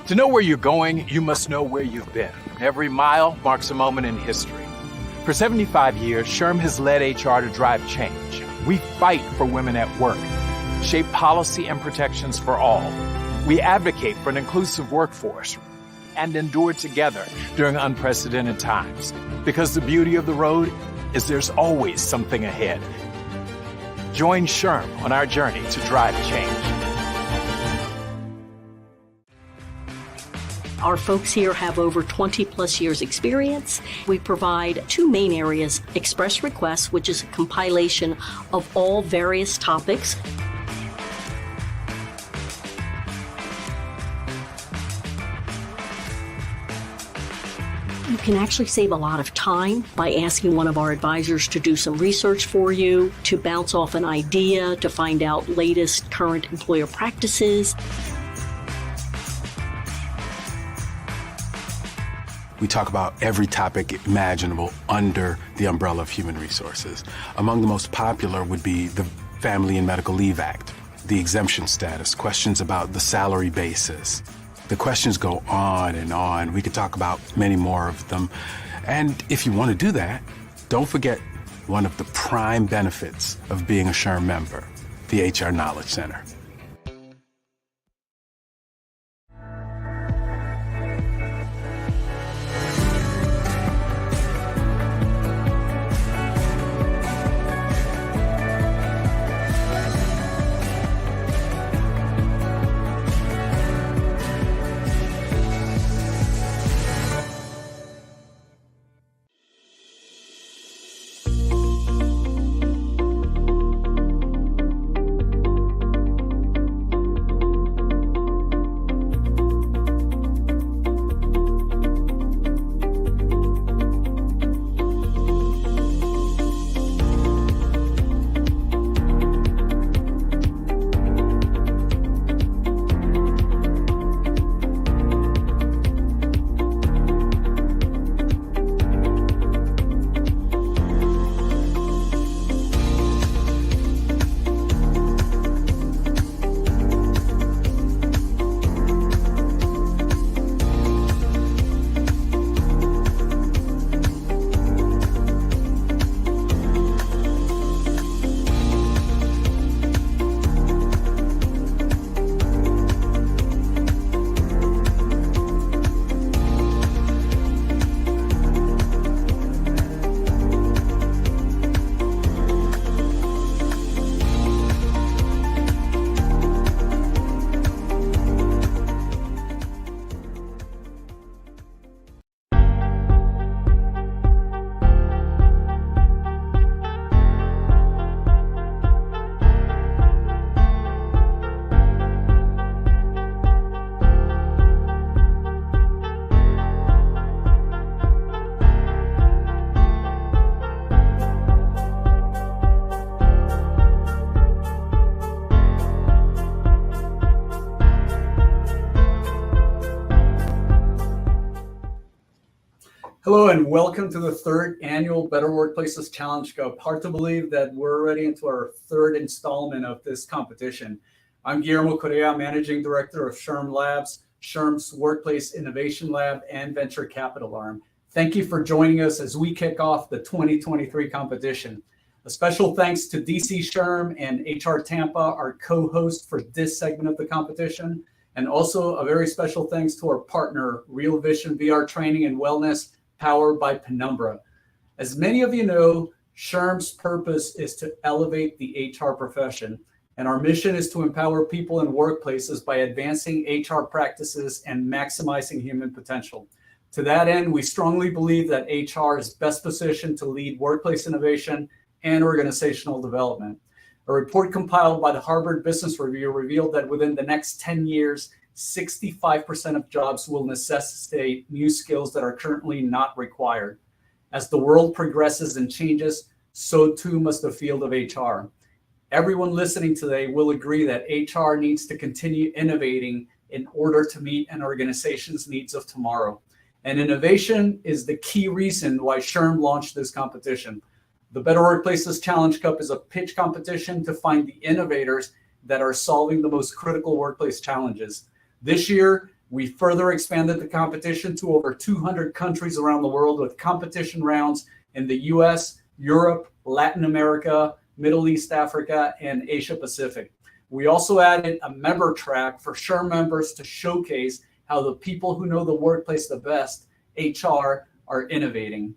To know where you're going, you must know where you've been. Every mile marks a moment in history. For 75 years, SHRM has led HR to drive change. We fight for women at work, shape policy and protections for all. We advocate for an inclusive workforce and endure together during unprecedented times. Because the beauty of the road is there's always something ahead. Join SHRM on our journey to drive change. Our folks here have over 20 plus years experience. We provide two main areas: Express Requests, which is a compilation of all various topics. You can actually save a lot of time by asking one of our advisors to do some research for you, to bounce off an idea, to find out latest current employer practices. We talk about every topic imaginable under the umbrella of human resources. Among the most popular would be the Family and Medical Leave Act, the exemption status, questions about the salary basis. The questions go on and on. We could talk about many more of them. And if you want to do that, don't forget one of the prime benefits of being a SHRM member, the HR Knowledge Center. Hello and welcome to the third annual Better Workplaces Challenge Cup. Hard to believe that we're already into our third installment of this competition. I'm Guillermo Correa, Managing Director of SHRMLabs, SHRM's Workplace Innovation Lab and Venture Capital Arm. Thank you for joining us as we kick off the 2023 competition. A special thanks to DC SHRM and HR Tampa, our co-host for this segment of the competition. And also a very special thanks to our partner, Real Vision VR Training and Wellness, powered by Penumbra. As many of you know, SHRM's purpose is to elevate the HR profession, and our mission is to empower people in workplaces by advancing HR practices and maximizing human potential. To that end, we strongly believe that HR is best positioned to lead workplace innovation and organizational development. A report compiled by the Harvard Business Review revealed that within the next 10 years, 65% of jobs will necessitate new skills that are currently not required. As the world progresses and changes, so too must the field of HR. Everyone listening today will agree that HR needs to continue innovating in order to meet an organization's needs of tomorrow. And innovation is the key reason why SHRM launched this competition. The Better Workplaces Challenge Cup is a pitch competition to find the innovators that are solving the most critical workplace challenges. This year, We further expanded the competition to over 200 countries around the world with competition rounds in the US, Europe, Latin America, Middle East, Africa, and Asia Pacific. We also added a member track for SHRM members to showcase how the people who know the workplace the best, HR, are innovating.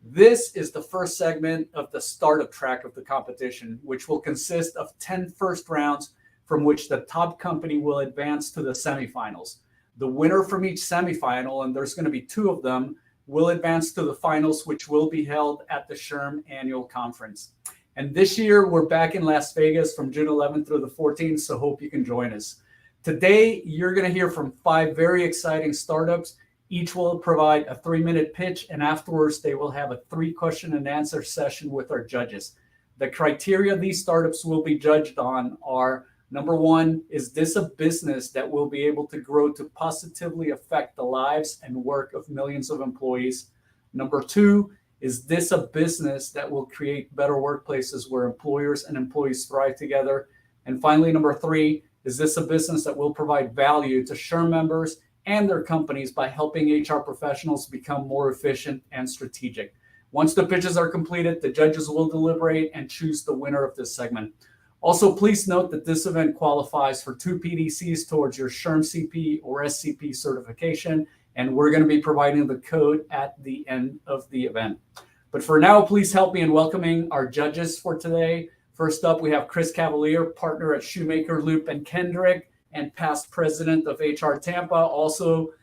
This is the first segment of the startup track of the competition, which will consist of 10 first rounds from which the top company will advance to the semifinals. The winner from each semifinal, and there's going to be 2 of them, will advance to the finals, which will be held at the SHRM annual conference. And this year, we're back in Las Vegas from June 11th through the 14th, so hope you can join us. Today, you're going to hear from 5 very exciting startups. Each will provide a 3-minute pitch, and afterwards, they will have a 3-question-and-answer session with our judges. The criteria these startups will be judged on are, number 1, is this a business that will be able to grow to positively affect the lives and work of millions of employees? Number 2, is this a business that will create better workplaces where employers and employees thrive together? And finally, number 3, is this a business that will provide value to SHRM members and their companies by helping HR professionals become more efficient and strategic? Once the pitches are completed, the judges will deliberate and choose the winner of this segment. Also, please note that this event qualifies for 2 PDCs towards your SHRM CP or SCP certification, and we're going to be providing the code at the end of the event. But for now, please help me in welcoming our judges for today. First up, we have Chris Cavalier, partner at Shoemaker, Loop & Kendrick, and past president of HR Tampa. Also,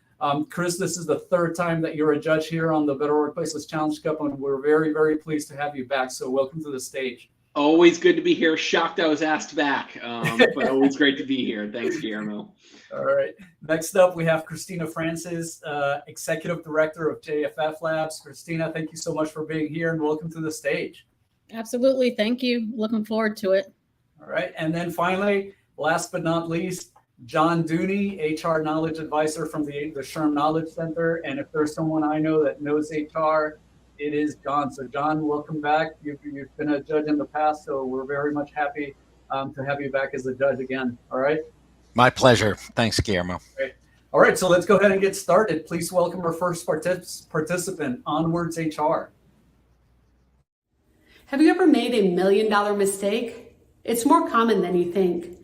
Chris, this is the 3rd time that you're a judge here on the Better Workplaces Challenge Cup, and we're very, very pleased to have you back. So welcome to the stage. Always good to be here. Shocked I was asked back, but always great to be here. Thanks, Guillermo. All right. Next up, we have Christina Francis, Executive Director of SHRMLabs. Christina, thank you so much for being here and welcome to the stage. Absolutely. Thank you. Looking forward to it. All right. And then finally, last but not least, John Dooney, HR Knowledge Advisor from the SHRM Knowledge Center. And if there's someone I know that knows HR, it is John. So John, welcome back. You've been a judge in the past, so we're very much happy to have you back as a judge again. All right. My pleasure. Thanks, Guillermo. Great. All right, so let's go ahead and get started. Please welcome our first participant, Onwards HR. Have you ever made a $1 million mistake? It's more common than you think.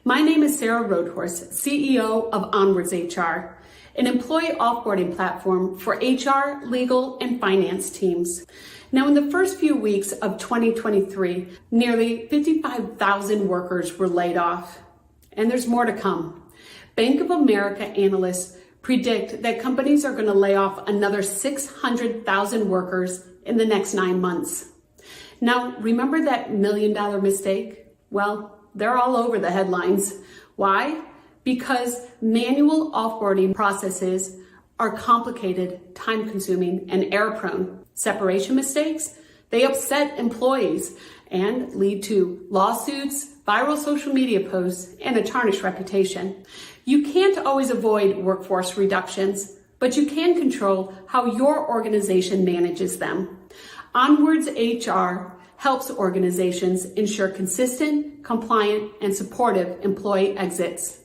My name is Sarah Roadhorse, CEO of Onwards HR, an employee offboarding platform for HR, legal, and finance teams. Now, in the first few weeks of 2023, nearly 55,000 workers were laid off, and there's more to come. Bank of America analysts predict that companies are going to lay off another 600,000 workers in the next 9 months. Now, remember that $1 million mistake? Well, they're all over the headlines. Why? Because manual offboarding processes are complicated, time-consuming, and error-prone. Separation mistakes, they upset employees and lead to lawsuits, viral social media posts, and a tarnished reputation. You can't always avoid workforce reductions, but you can control how your organization manages them. Onwards HR helps organizations ensure consistent, compliant, and supportive employee exits.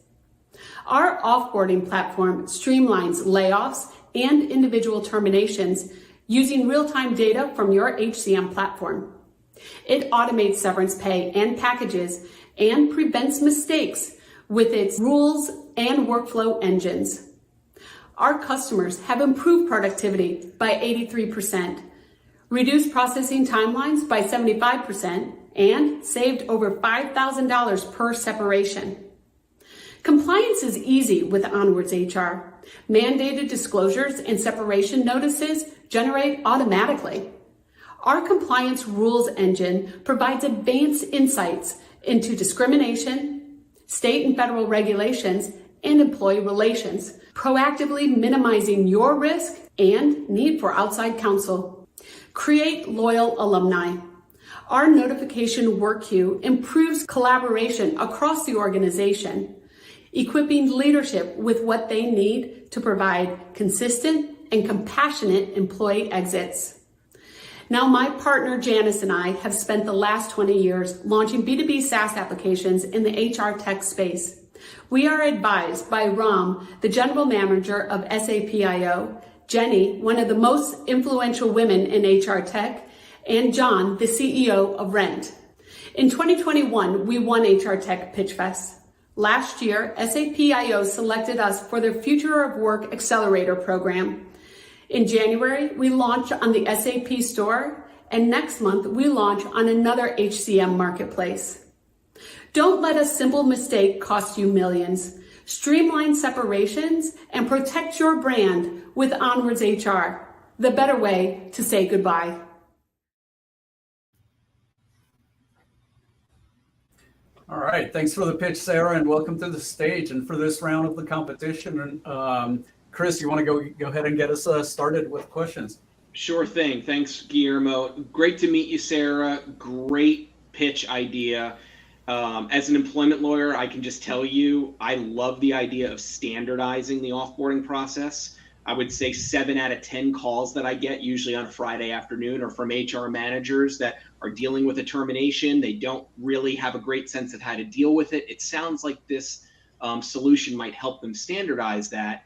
Our offboarding platform streamlines layoffs and individual terminations using real-time data from your HCM platform. It automates severance pay and packages and prevents mistakes with its rules and workflow engines. Our customers have improved productivity by 83%, reduced processing timelines by 75%, and saved over $5,000 per separation. Compliance is easy with Onwards HR. Mandated disclosures and separation notices generate automatically. Our compliance rules engine provides advanced insights into discrimination, state and federal regulations, and employee relations, proactively minimizing your risk and need for outside counsel. Create loyal alumni. Our notification work queue improves collaboration across the organization, equipping leadership with what they need to provide consistent and compassionate employee exits. Now, my partner Janice and I have spent the last 20 years launching B2B SaaS applications in the HR tech space. We are advised by Ram, the general manager of SAPIO, Jenny, one of the most influential women in HR tech, and John, the CEO of Rent. In 2021, we won HR Tech Pitch Fest. Last year, SAPIO selected us for their Future of Work Accelerator program. In January, we launched on the SAP Store, and next month, we launch on another HCM marketplace. Don't let a simple mistake cost you millions. Streamline separations and protect your brand with Onwards HR, the better way to say goodbye. All right, thanks for the pitch, Sarah, and welcome to the stage. And for this round of the competition, Chris, you want to go ahead and get us started with questions? Sure thing. Thanks, Guillermo. Great to meet you, Sarah. Great pitch idea. As an employment lawyer, I can just tell you, I love the idea of standardizing the offboarding process. I would say 7 out of 10 calls that I get, usually on a Friday afternoon, are from HR managers that are dealing with a termination. They don't really have a great sense of how to deal with it. It sounds like this solution might help them standardize that.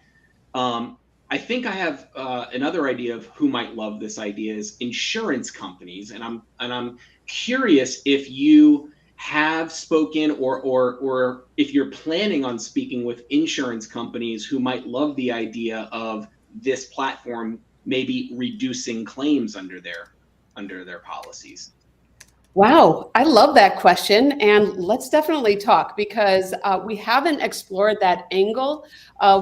I think I have another idea of who might love this idea is insurance companies, and I'm curious if you have spoken or if you're planning on speaking with insurance companies who might love the idea of this platform maybe reducing claims under their policies. Wow, I love that question, and let's definitely talk because we haven't explored that angle.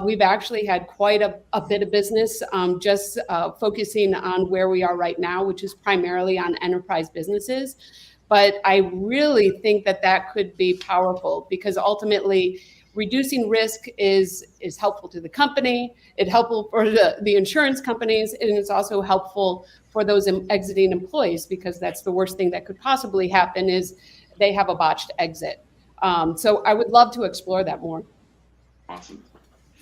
We've actually had quite a bit of business just focusing on where we are right now, which is primarily on enterprise businesses. But I really think that could be powerful because ultimately reducing risk is helpful to the company, it's helpful for the insurance companies, and it's also helpful for those exiting employees because that's the worst thing that could possibly happen is they have a botched exit. So I would love to explore that more. Awesome.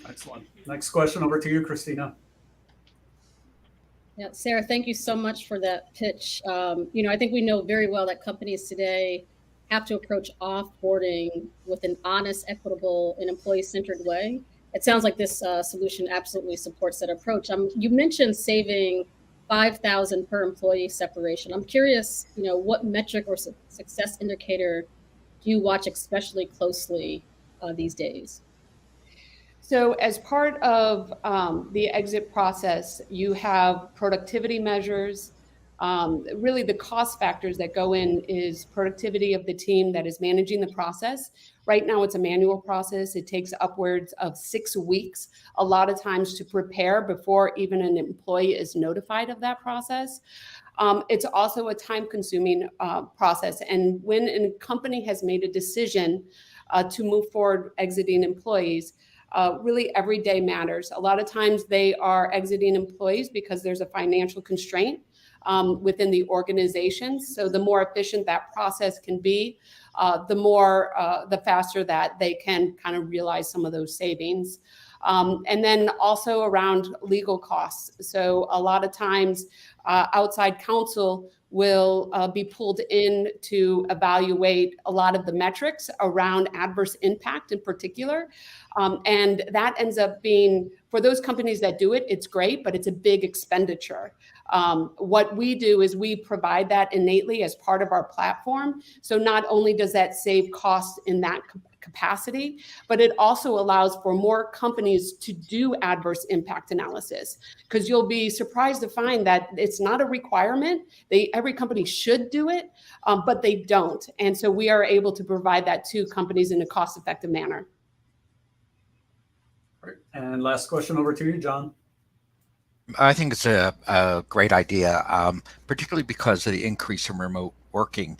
Excellent. Next question over to you, Christina. Yeah, Sarah, thank you so much for that pitch. I think we know very well that companies today have to approach offboarding with an honest, equitable, and employee-centered way. It sounds like this solution absolutely supports that approach. You mentioned saving 5,000 per employee separation. I'm curious, what metric or success indicator do you watch especially closely these days? So as part of the exit process, you have productivity measures. Really the cost factors that go in is productivity of the team that is managing the process. Right now it's a manual process. It takes upwards of 6 weeks, a lot of times to prepare before even an employee is notified of that process. It's also a time-consuming process. And when a company has made a decision to move forward exiting employees, really every day matters. A lot of times they are exiting employees because there's a financial constraint within the organization. So the more efficient that process can be, the faster that they can kind of realize some of those savings. And then also around legal costs. So a lot of times outside counsel will be pulled in to evaluate a lot of the metrics around adverse impact in particular. And that ends up being, for those companies that do it, it's great, but it's a big expenditure. What we do is we provide that innately as part of our platform. So not only does that save costs in that capacity, but it also allows for more companies to do adverse impact analysis, because you'll be surprised to find that it's not a requirement. Every company should do it, but they don't. And so we are able to provide that to companies in a cost-effective manner. Right. And last question over to you, John. I think it's a great idea, particularly because of the increase in remote working.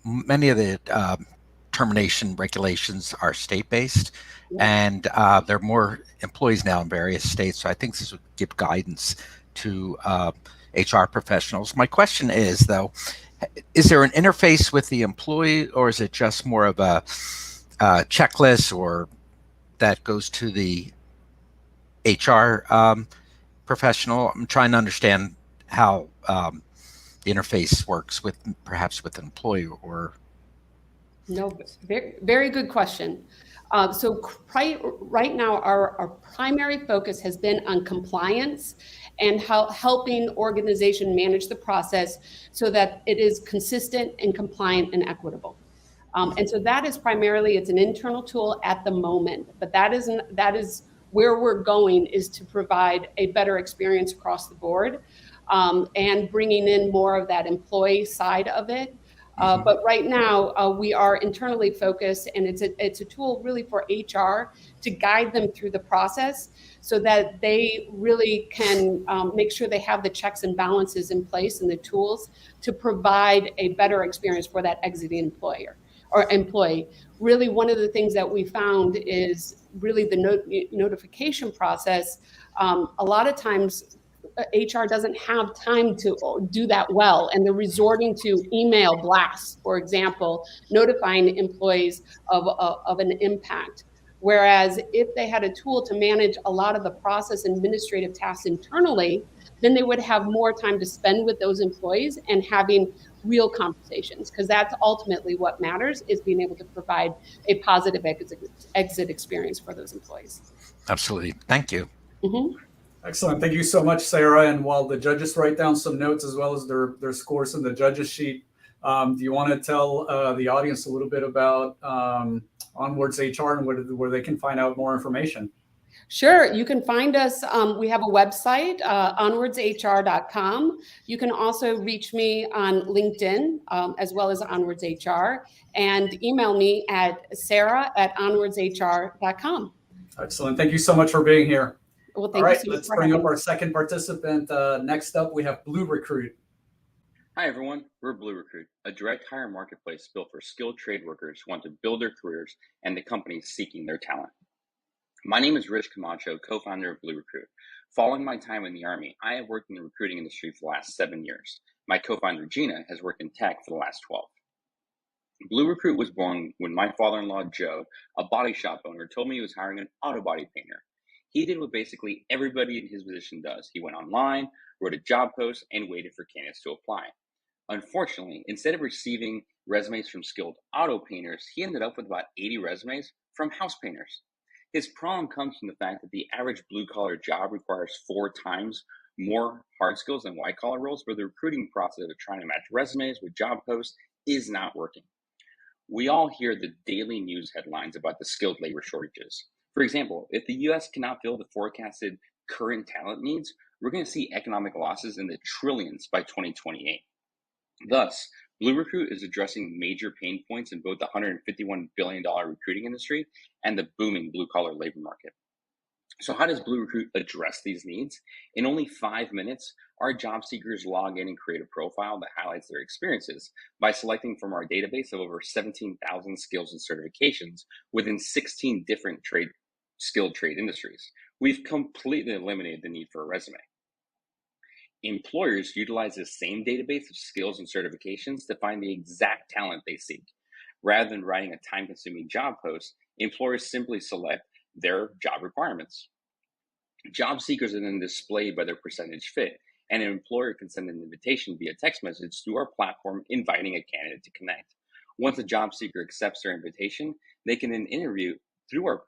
Many of the termination regulations are state-based, and there are more employees now in various states. So I think this would give guidance to HR professionals. My question is, though, is there an interface with the employee, or is it just more of a checklist, or that goes to the HR professional? I'm trying to understand how the interface works with perhaps with an employee or. No, very, very good question. Right now, our primary focus has been on compliance and helping organization manage the process so that it is consistent and compliant and equitable. And so that is primarily, it's an internal tool at the moment, but that is where we're going, is to provide a better experience across the board, and bringing in more of that employee side of it. But right now, we are internally focused, and it's a tool really for HR to guide them through the process so that they really can make sure they have the checks and balances in place and the tools to provide a better experience for that exiting employer or employee. Really, one of the things that we found is really the notification process. A lot of times, HR doesn't have time to do that well, and they're resorting to email blasts, for example, notifying employees of an impact. Whereas if they had a tool to manage a lot of the process and administrative tasks internally, then they would have more time to spend with those employees and having real conversations, because that's ultimately what matters, is being able to provide a positive exit experience for those employees. Absolutely. Thank you. Mm-hmm. Excellent. Thank you so much, Sarah. And while the judges write down some notes as well as their scores in the judges sheet, do you want to tell the audience a little bit about Onwards HR and where they can find out more information? Sure. You can find us. We have a website, onwardshr.com. You can also reach me on LinkedIn, as well as Onwards HR, and email me at sarah@onwardshr.com. Excellent. Thank you so much for being here. Well, all right, let's bring up our second participant. Next up, we have Blue Recruit. Hi, everyone. We're Blue Recruit, a direct hire marketplace built for skilled trade workers who want to build their careers and the companies seeking their talent. My name is Rich Camacho, co-founder of Blue Recruit. Following my time in the Army, I have worked in the recruiting industry for the last 7 years. My co-founder, Gina, has worked in tech for the last 12. Blue Recruit was born when my father-in-law, Joe, a body shop owner, told me he was hiring an auto body painter. He did what basically everybody in his position does. He went online, wrote a job post, and waited for candidates to apply. Unfortunately, instead of receiving resumes from skilled auto painters, he ended up with about 80 resumes from house painters. His problem comes from the fact that the average blue-collar job requires 4 times more hard skills than white-collar roles, where the recruiting process of trying to match resumes with job posts is not working. We all hear the daily news headlines about the skilled labor shortages. For example, if the U.S. cannot fill the forecasted current talent needs, we're going to see economic losses in the trillions by 2028. Thus, Blue Recruit is addressing major pain points in both the $151 billion recruiting industry and the booming blue-collar labor market. So how does Blue Recruit address these needs? In only 5 minutes, our job seekers log in and create a profile that highlights their experiences by selecting from our database of over 17,000 skills and certifications within 16 different skilled trade industries. We've completely eliminated the need for a resume. Employers utilize the same database of skills and certifications to find the exact talent they seek. Rather than writing a time-consuming job post, employers simply select their job requirements. Job seekers are then displayed by their percentage fit, and an employer can send an invitation via text message through our platform inviting a candidate to connect. Once a job seeker accepts their invitation, they can then interview through our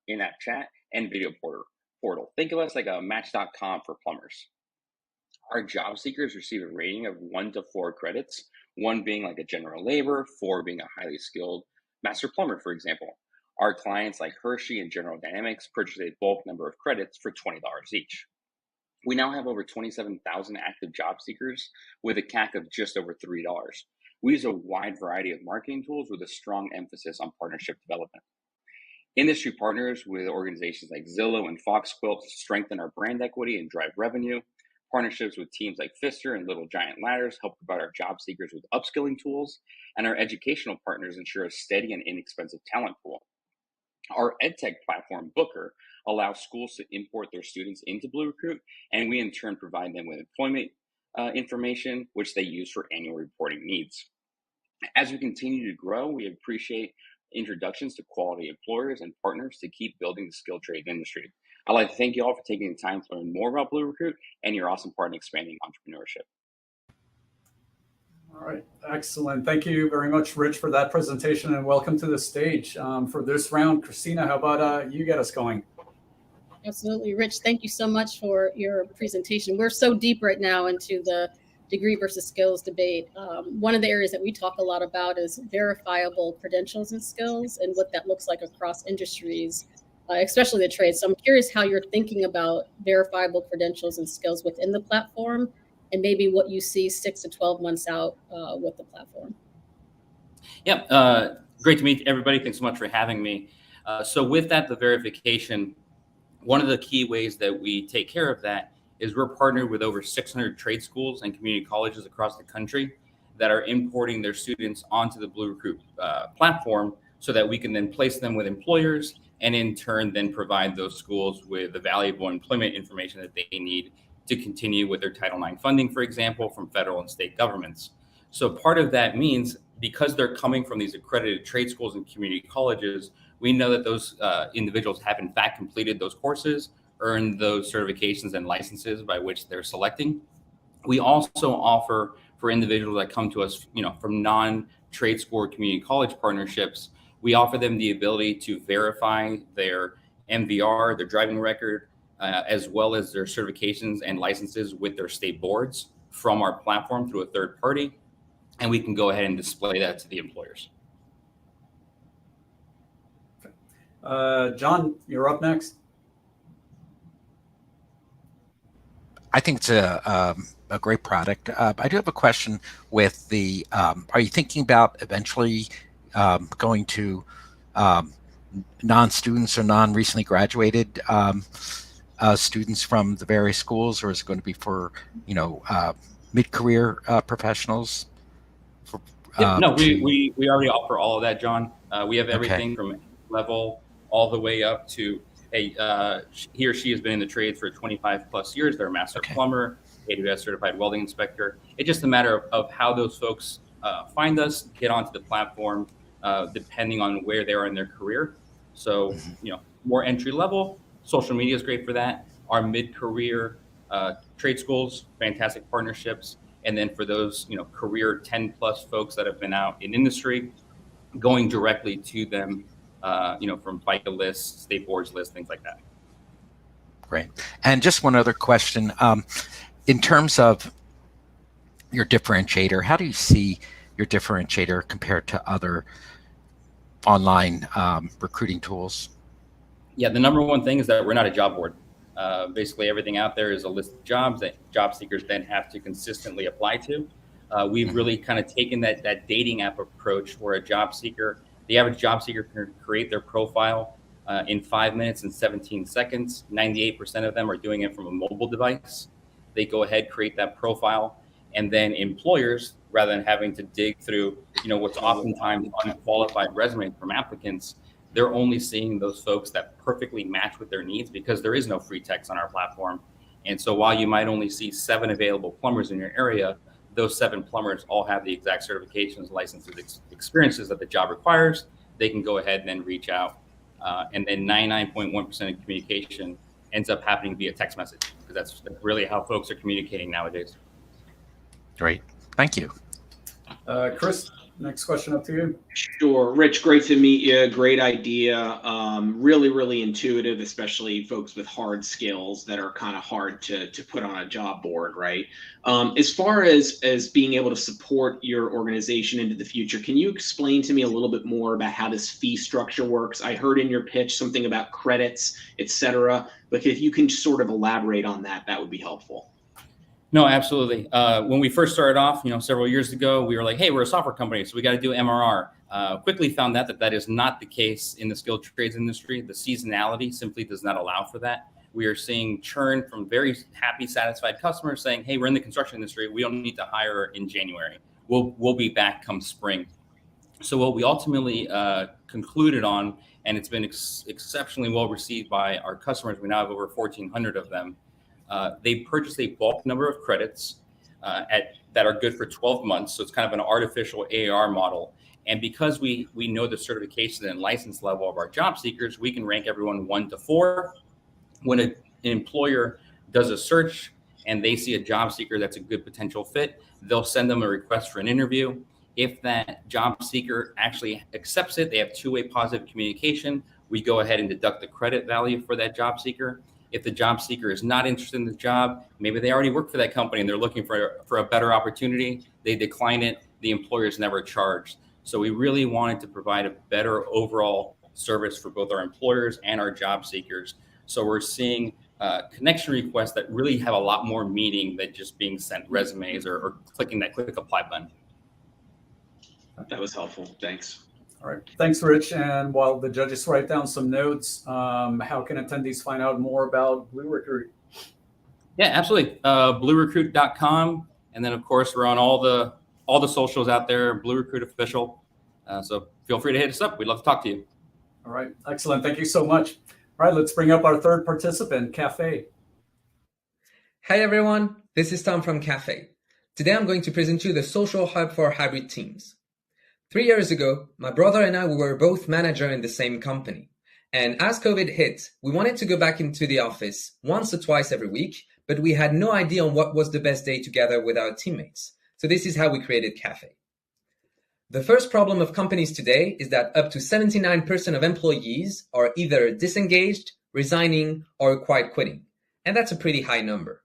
in-app chat and video portal. Think of us like a Match.com for plumbers. Our job seekers receive a rating of 1 to 4 credits, 1 being like a general labor, 4 being a highly skilled master plumber, for example. Our clients like Hershey and General Dynamics purchase a bulk number of credits for $20 each. We now have over 27,000 active job seekers with a CAC of just over $3. We use a wide variety of marketing tools with a strong emphasis on partnership development. Industry partners with organizations like Zillow and Foxquill to strengthen our brand equity and drive revenue. Partnerships with teams like Pfister and Little Giant Ladders help provide our job seekers with upskilling tools, and our educational partners ensure a steady and inexpensive talent pool. Our EdTech platform, Booker, allows schools to import their students into Blue Recruit, and we in turn provide them with employment information, which they use for annual reporting needs. As we continue to grow, we appreciate introductions to quality employers and partners to keep building the skilled trade industry. I'd like to thank you all for taking the time to learn more about Blue Recruit and your awesome part in expanding entrepreneurship. All right, excellent. Thank you very much, Rich, for that presentation, and welcome to the stage. For this round, Christina, how about you get us going? Absolutely. Rich, thank you so much for your presentation. We're so deep right now into the degree versus skills debate. One of the areas that we talk a lot about is verifiable credentials and skills and what that looks like across industries, especially the trades. So I'm curious how you're thinking about verifiable credentials and skills within the platform, and maybe what you see 6 to 12 months out with the platform. Yeah, great to meet everybody. Thanks so much for having me. So with that, the verification, one of the key ways that we take care of that is we're partnered with over 600 trade schools and community colleges across the country that are importing their students onto the Blue Recruit platform so that we can then place them with employers and in turn then provide those schools with the valuable employment information that they need to continue with their Title IX funding, for example, from federal and state governments. So part of that means because they're coming from these accredited trade schools and community colleges, we know that those individuals have in fact completed those courses, earned those certifications and licenses by which they're selecting. We also offer for individuals that come to us, from non-trade school or community college partnerships, we offer them the ability to verify their MVR, their driving record, as well as their certifications and licenses with their state boards from our platform through a third party. And we can go ahead and display that to the employers. John, you're up next. I think it's a great product. I do have a question with the, are you thinking about eventually going to non-students or non-recently graduated students from the various schools, or is it going to be for, mid-career professionals? No, we already offer all of that, John. We have everything from level all the way up to he or she has been in the trades for 25 plus years. They're a master plumber, AWS certified welding inspector. It's just a matter of how those folks find us, get onto the platform, depending on where they are in their career. So, more entry level, social media is great for that. Our mid-career trade schools, fantastic partnerships. And then for those, career 10 plus folks that have been out in industry, going directly to them, from FICA lists, state boards lists, things like that. Great. And just one other question. In terms of your differentiator, how do you see your differentiator compared to other online recruiting tools? Yeah, the number one thing is that we're not a job board. Basically, everything out there is a list of jobs that job seekers then have to consistently apply to. We've really kind of taken that dating app approach where the average job seeker can create their profile in 5 minutes and 17 seconds. 98% of them are doing it from a mobile device. They go ahead, create that profile, and then employers, rather than having to dig through, what's oftentimes unqualified resumes from applicants, they're only seeing those folks that perfectly match with their needs because there is no free text on our platform. And so while you might only see 7 available plumbers in your area, those 7 plumbers all have the exact certifications, licenses, experiences that the job requires. They can go ahead and then reach out. And then 99.1% of communication ends up happening via text message, because that's really how folks are communicating nowadays. Great. Thank you. Chris, next question up to you. Sure. Rich, great to meet you. Great idea. Really, really intuitive, especially folks with hard skills that are kind of hard to put on a job board, right? As far as being able to support your organization into the future, can you explain to me a little bit more about how this fee structure works? I heard in your pitch something about credits, et cetera, but if you can sort of elaborate on that, that would be helpful. No, absolutely. When we first started off, several years ago, we were like, hey, we're a software company, so we got to do MRR. Quickly found that is not the case in the skilled trades industry. The seasonality simply does not allow for that. We are seeing churn from very happy, satisfied customers saying, hey, we're in the construction industry. We don't need to hire in January. We'll be back come spring. So what we ultimately concluded on, and it's been exceptionally well received by our customers, we now have over 1,400 of them. They purchase a bulk number of credits that are good for 12 months. So it's kind of an artificial AAR model. And because we know the certification and license level of our job seekers, we can rank everyone 1 to 4. When an employer does a search and they see a job seeker that's a good potential fit, they'll send them a request for an interview. If that job seeker actually accepts it, they have two-way positive communication, we go ahead and deduct the credit value for that job seeker. If the job seeker is not interested in the job, maybe they already work for that company and they're looking for a better opportunity, they decline it, the employer is never charged. So we really wanted to provide a better overall service for both our employers and our job seekers. So we're seeing connection requests that really have a lot more meaning than just being sent resumes or clicking that quick apply button. That was helpful. Thanks. All right. Thanks, Rich. And while the judges write down some notes, how can attendees find out more about Blue Recruit? Yeah, absolutely. BlueRecruit.com. And then, of course, we're on all the socials out there, Blue Recruit Official. So feel free to hit us up. We'd love to talk to you. All right. Excellent. Thank you so much. All right. Let's bring up our third participant, Cafe. Hi, everyone. This is Tom from Cafe. Today, I'm going to present you the social hub for hybrid teams. 3 years ago, my brother and I were both manager in the same company. And as COVID hit, we wanted to go back into the office once or twice every week, but we had no idea on what was the best day together with our teammates. So this is how we created Cafe. The first problem of companies today is that up to 79% of employees are either disengaged, resigning, or quite quitting. And that's a pretty high number.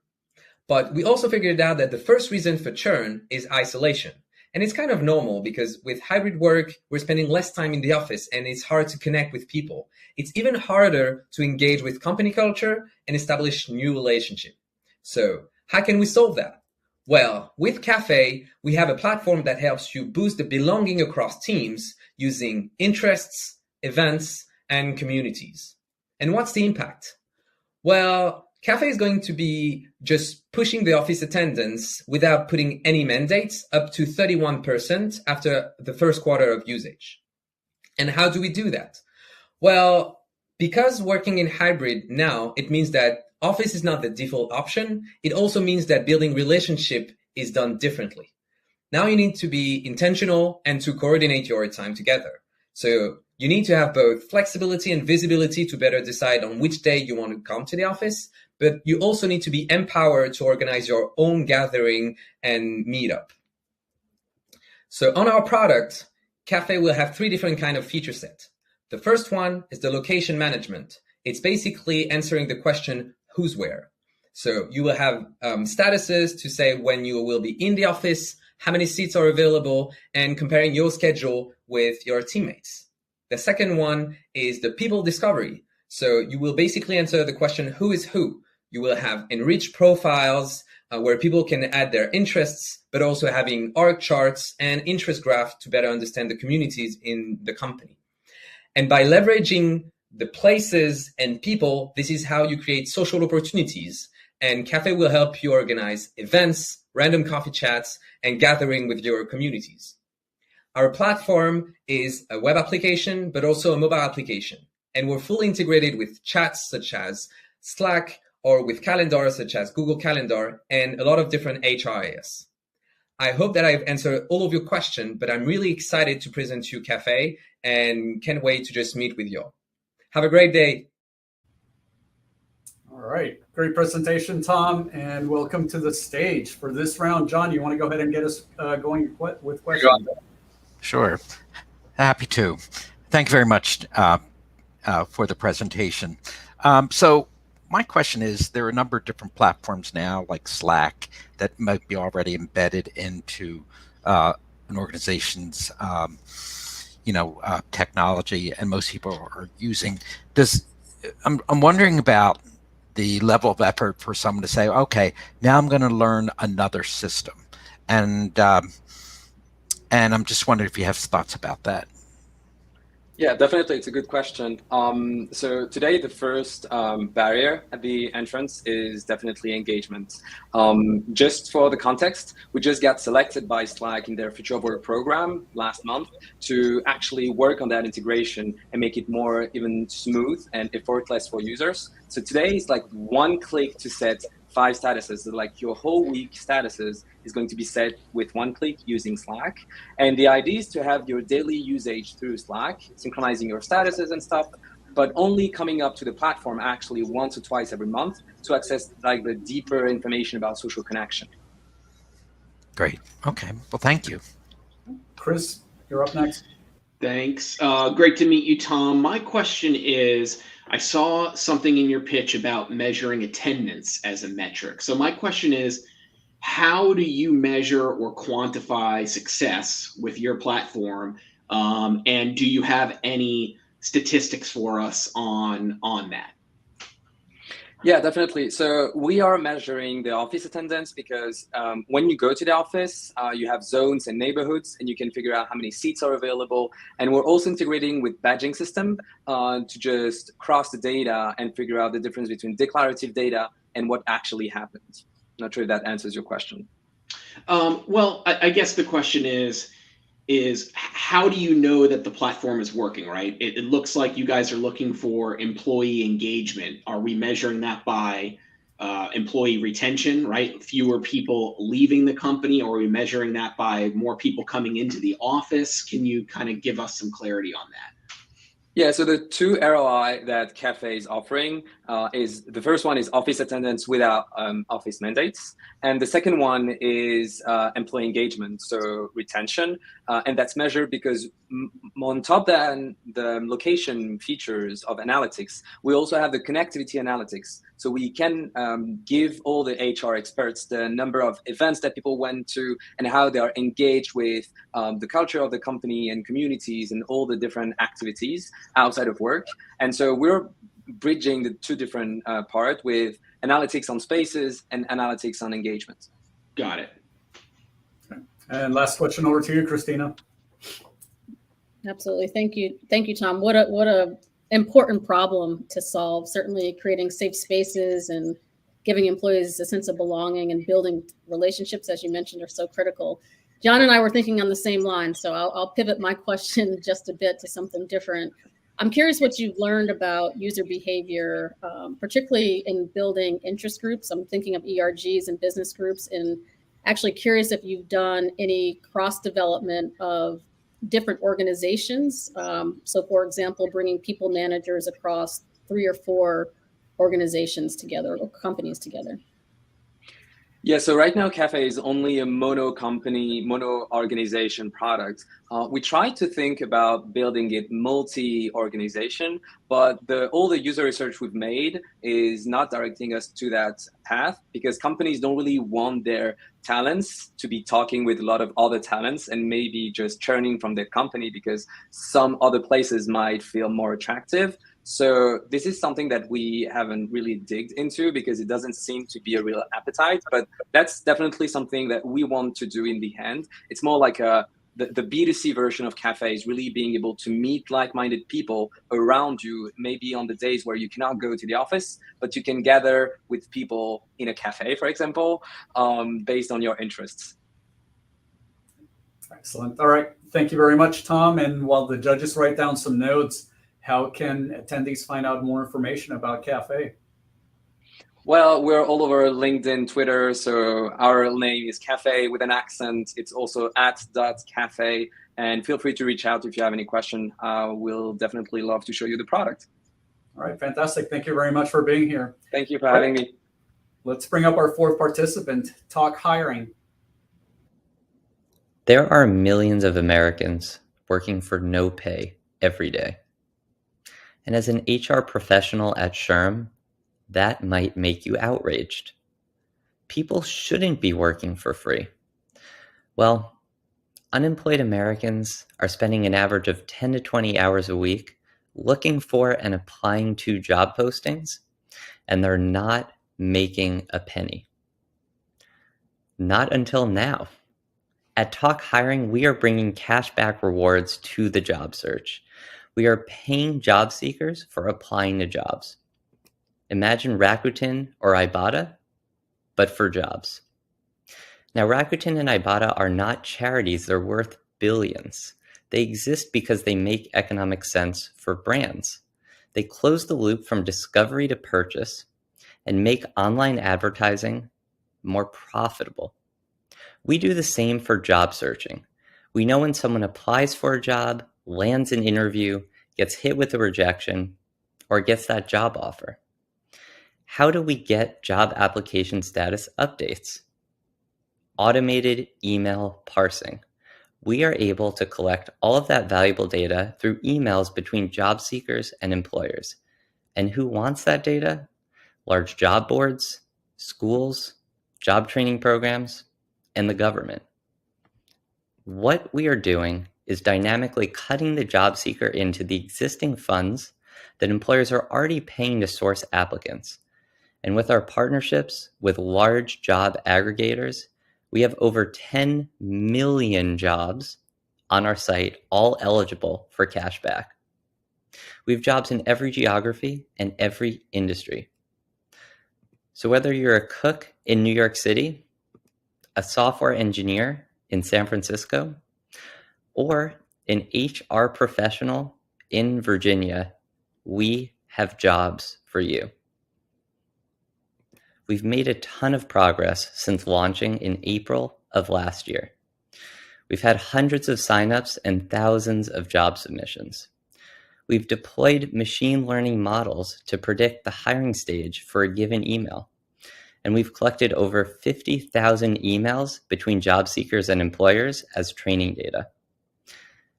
But we also figured out that the first reason for churn is isolation. And it's kind of normal because with hybrid work, we're spending less time in the office and it's hard to connect with people. It's even harder to engage with company culture and establish new relationships. So how can we solve that? Well, with Cafe, we have a platform that helps you boost the belonging across teams using interests, events, and communities. And what's the impact? Well, Cafe is going to be just pushing the office attendance without putting any mandates up to 31% after the first quarter of usage. And how do we do that? Well, because working in hybrid now, it means that office is not the default option. It also means that building relationship is done differently. Now you need to be intentional and to coordinate your time together. So you need to have both flexibility and visibility to better decide on which day you want to come to the office, but you also need to be empowered to organize your own gathering and meetup. So on our product, Cafe will have 3 different kinds of feature sets. The first one is the location management. It's basically answering the question, who's where? So you will have statuses to say when you will be in the office, how many seats are available, and comparing your schedule with your teammates. The second one is the people discovery. So you will basically answer the question, who is who? You will have enriched profiles where people can add their interests, but also having org charts and interest graph to better understand the communities in the company. And by leveraging the places and people, this is how you create social opportunities. And Cafe will help you organize events, random coffee chats, and gathering with your communities. Our platform is a web application, but also a mobile application. And we're fully integrated with chats such as Slack or with calendars such as Google Calendar and a lot of different HRIS. I hope that I've answered all of your questions, but I'm really excited to present to you Cafe and can't wait to just meet with you all. Have a great day. All right. Great presentation, Tom, and welcome to the stage. For this round, John, you want to go ahead and get us going with questions? Sure. Happy to. Thank you very much for the presentation. So my question is, there are a number of different platforms now, like Slack, that might be already embedded into an organization's technology, and most people are using. I'm wondering about the level of effort for someone to say, okay, now I'm going to learn another system, and I'm just wondering if you have thoughts about that. Yeah, definitely. It's a good question. So today, the first barrier at the entrance is definitely engagement. Just for the context, we just got selected by Slack in their Future of Work program last month to actually work on that integration and make it more even smooth and effortless for users. So today is like one click to set 5 statuses. So like your whole week statuses is going to be set with one click using Slack. And the idea is to have your daily usage through Slack, synchronizing your statuses and stuff but only coming up to the platform actually once or twice every month to access like the deeper information about social connection. Great. Okay. Well, thank you. Chris, you're up next. Thanks. Great to meet you, Tom. My question is, I saw something in your pitch about measuring attendance as a metric. So my question is, how do you measure or quantify success with your platform? And do you have any statistics for us on that? Yeah, definitely. So we are measuring the office attendance because when you go to the office, you have zones and neighborhoods, and you can figure out how many seats are available. And we're also integrating with badging system to just cross the data and figure out the difference between declarative data and what actually happened. Not sure if that answers your question. Well, I guess the question is how do you know that the platform is working, right? It looks like you guys are looking for employee engagement. Are we measuring that by employee retention, right? Fewer people leaving the company, or are we measuring that by more people coming into the office? Can you kind of give us some clarity on that? Yeah, so the two ROI that Cafe is offering is the first one is office attendance without office mandates. And the second one is employee engagement, so retention. And that's measured because on top of the location features of analytics, we also have the connectivity analytics. So we can give all the HR experts the number of events that people went to and how they are engaged with the culture of the company and communities and all the different activities outside of work. And so we're bridging the two different parts with analytics on spaces and analytics on engagement. Got it. Okay. And last question over to you, Christina. Absolutely. Thank you, Tom. What a important problem to solve. Certainly creating safe spaces and giving employees a sense of belonging and building relationships, as you mentioned, are so critical. John and I were thinking on the same line, so I'll pivot my question just a bit to something different. I'm curious what you've learned about user behavior, particularly in building interest groups. I'm thinking of ERGs and business groups, and actually curious if you've done any cross-development of different organizations. So for example, bringing people managers across 3 or 4 organizations together or companies together. Yeah, so right now Cafe is only a mono company, mono organization product. We try to think about building it multi-organization, but all the user research we've made is not directing us to that path because companies don't really want their talents to be talking with a lot of other talents and maybe just churning from their company because some other places might feel more attractive. So this is something that we haven't really digged into because it doesn't seem to be a real appetite, but that's definitely something that we want to do in the end. It's more like the B2C version of Cafe is really being able to meet like-minded people around you, maybe on the days where you cannot go to the office, but you can gather with people in a cafe, for example, based on your interests. Excellent. All right. Thank you very much, Tom. And while the judges write down some notes, how can attendees find out more information about Cafe? Well, we're all over LinkedIn, Twitter. So our name is Cafe with an accent. It's also @.cafe. And feel free to reach out if you have any question. We'll definitely love to show you the product. All right. Fantastic. Thank you very much for being here. Thank you for having me. Let's bring up our fourth participant, Talk Hiring. There are millions of Americans working for no pay every day. And as an HR professional at SHRM, that might make you outraged. People shouldn't be working for free. Well, unemployed Americans are spending an average of 10 to 20 hours a week looking for and applying to job postings, and they're not making a penny. Not until now. At Talk Hiring, we are bringing cashback rewards to the job search. We are paying job seekers for applying to jobs. Imagine Rakuten or Ibotta, but for jobs. Now, Rakuten and Ibotta are not charities. They're worth billions. They exist because they make economic sense for brands. They close the loop from discovery to purchase and make online advertising more profitable. We do the same for job searching. We know when someone applies for a job, lands an interview, gets hit with a rejection, or gets that job offer. How do we get job application status updates? Automated email parsing. We are able to collect all of that valuable data through emails between job seekers and employers. And who wants that data? Large job boards, schools, job training programs, and the government. What we are doing is dynamically cutting the job seeker into the existing funds that employers are already paying to source applicants. And with our partnerships with large job aggregators, we have over 10 million jobs on our site, all eligible for cashback. We have jobs in every geography and every industry. So whether you're a cook in New York City, a software engineer in San Francisco, or an HR professional in Virginia, we have jobs for you. We've made a ton of progress since launching in April of last year. We've had hundreds of signups and thousands of job submissions. We've deployed machine learning models to predict the hiring stage for a given email. And we've collected over 50,000 emails between job seekers and employers as training data.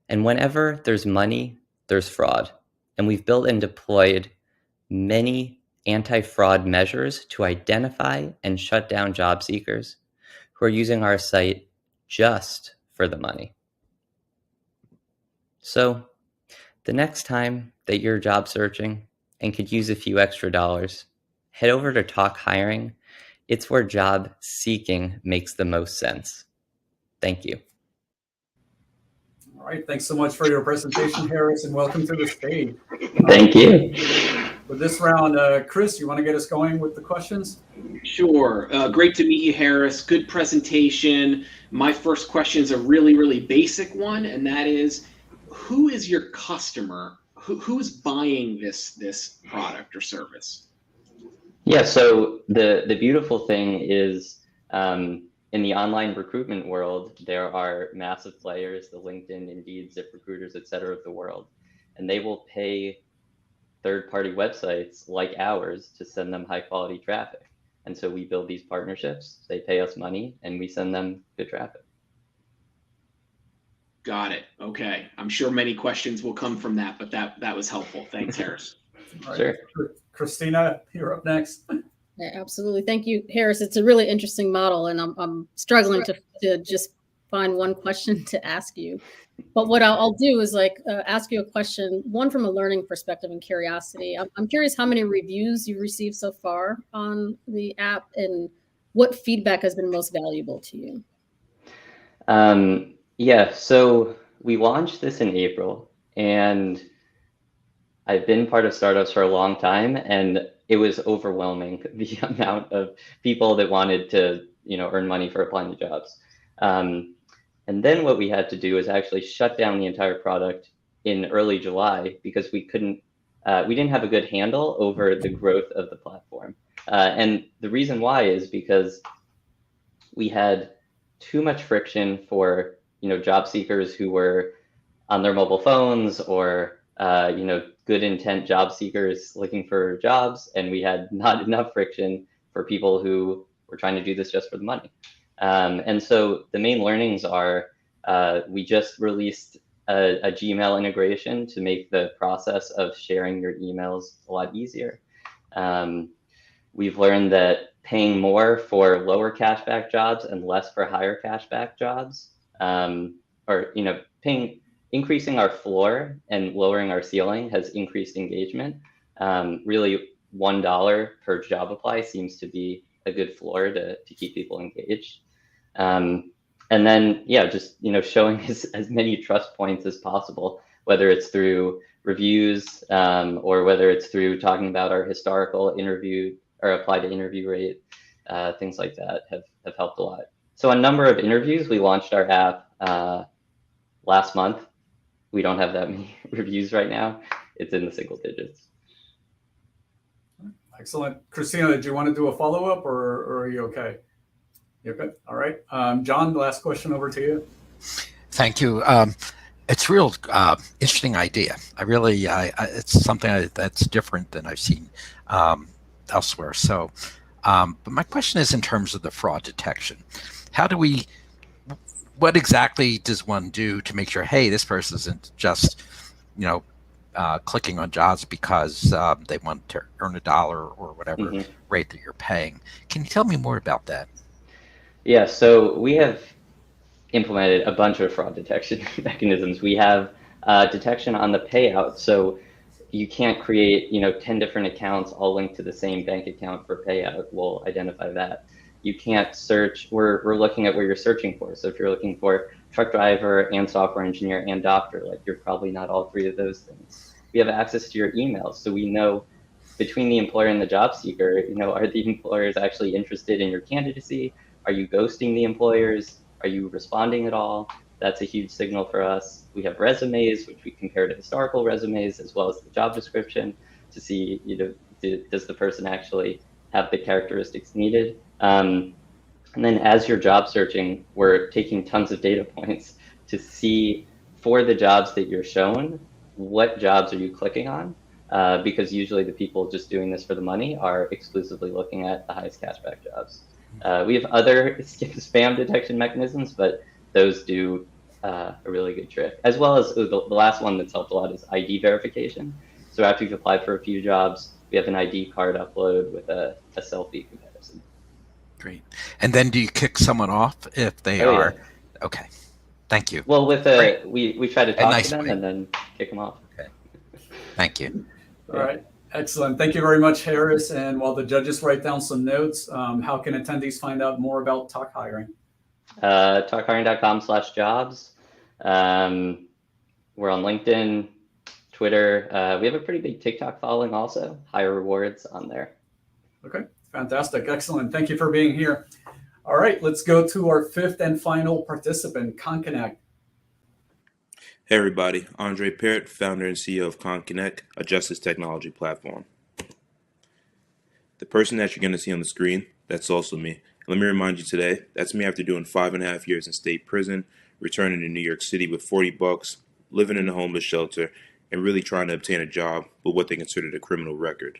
And whenever there's money, there's fraud. And we've built and deployed many anti-fraud measures to identify and shut down job seekers who are using our site just for the money. So the next time that you're job searching and could use a few extra dollars, head over to Talk Hiring. It's where job seeking makes the most sense. Thank you. All right, thanks so much for your presentation, Harris, and welcome to the stage. Thank you. For this round, Chris, you want to get us going with the questions? Sure. Great to meet you, Harris. Good presentation. My first question is a really, really basic one, and that is, who is your customer? Who is buying this product or service? Yeah, so the beautiful thing is in the online recruitment world, there are massive players, the LinkedIn, Indeed, ZipRecruiters, et cetera, of the world, and they will pay third-party websites like ours to send them high-quality traffic. And so we build these partnerships, they pay us money, and we send them good traffic. Got it. Okay. I'm sure many questions will come from that, but that was helpful. Thanks, Harris. All right. Sure. Christina, you're up next. Yeah, absolutely. Thank you, Harris. It's a really interesting model, and I'm struggling to just find one question to ask you. But what I'll do is ask you a question, one from a learning perspective and curiosity. I'm curious how many reviews you've received so far on the app and what feedback has been most valuable to you. Yeah, so we launched this in April, and I've been part of startups for a long time, and it was overwhelming, the amount of people that wanted to, earn money for applying to jobs. And then what we had to do is actually shut down the entire product in early July because we didn't have a good handle over the growth of the platform. And the reason why is because we had too much friction for, job seekers who were on their mobile phones or, good intent job seekers looking for jobs. And we had not enough friction for people who were trying to do this just for the money. And so the main learnings are we just released a Gmail integration to make the process of sharing your emails a lot easier. We've learned that paying more for lower cashback jobs and less for higher cashback jobs, increasing our floor and lowering our ceiling has increased engagement. Really, $1 per job apply seems to be a good floor to keep people engaged. And then, just, showing as many trust points as possible, whether it's through reviews or whether it's through talking about our historical interview or apply to interview rate, things like that have helped a lot. So a number of interviews, we launched our app last month. We don't have that many reviews right now. It's in the single digits. Excellent. Christina, did you want to do a follow-up or are you okay? You're good. All right. John, the last question over to you. Thank you. It's a real interesting idea. It's something that's different than I've seen elsewhere. So, but my question is in terms of the fraud detection. How do we, what exactly does one do to make sure, hey, this person isn't just, clicking on jobs because they want to earn $1 or whatever rate that you're paying? Can you tell me more about that? Yeah, so we have implemented a bunch of fraud detection mechanisms. We have detection on the payout, so you can't create 10 different accounts all linked to the same bank account for payout. We'll identify that. You can't search, we're looking at what you're searching for. So if you're looking for truck driver and software engineer and doctor, like you're probably not all three of those things. We have access to your emails, so we know between the employer and the job seeker, are the employers actually interested in your candidacy? Are you ghosting the employers? Are you responding at all? That's a huge signal for us. We have resumes, which we compare to historical resumes, as well as the job description to see, does the person actually have the characteristics needed? And then as you're job searching, we're taking tons of data points to see for the jobs that you're shown, what jobs are you clicking on? Because usually the people just doing this for the money are exclusively looking at the highest cashback jobs. We have other spam detection mechanisms, but those do a really good trick, as well as the last one that's helped a lot is ID verification. So after you've applied for a few jobs, we have an ID card upload with a selfie comparison. Great. And then do you kick someone off if they are? Yeah. Okay. Thank you. Well, with we try to talk to them and then kick them off. Okay. Thank you. All right. Excellent. Thank you very much, Harris. And while the judges write down some notes, how can attendees find out more about Talk Hiring? Talkhiring.com/jobs. We're on LinkedIn, Twitter. We have a pretty big TikTok following also. Higher rewards on there. Okay. Fantastic. Excellent. Thank you for being here. All right. Let's go to our fifth and final participant, ConConnect. Hey everybody, Andre Parrott, founder and CEO of ConConnect, a justice technology platform. The person that you're going to see on the screen, that's also me. Let me remind you today, that's me after doing 5.5 years in state prison, returning to New York City with $40, living in a homeless shelter, and really trying to obtain a job with what they considered a criminal record.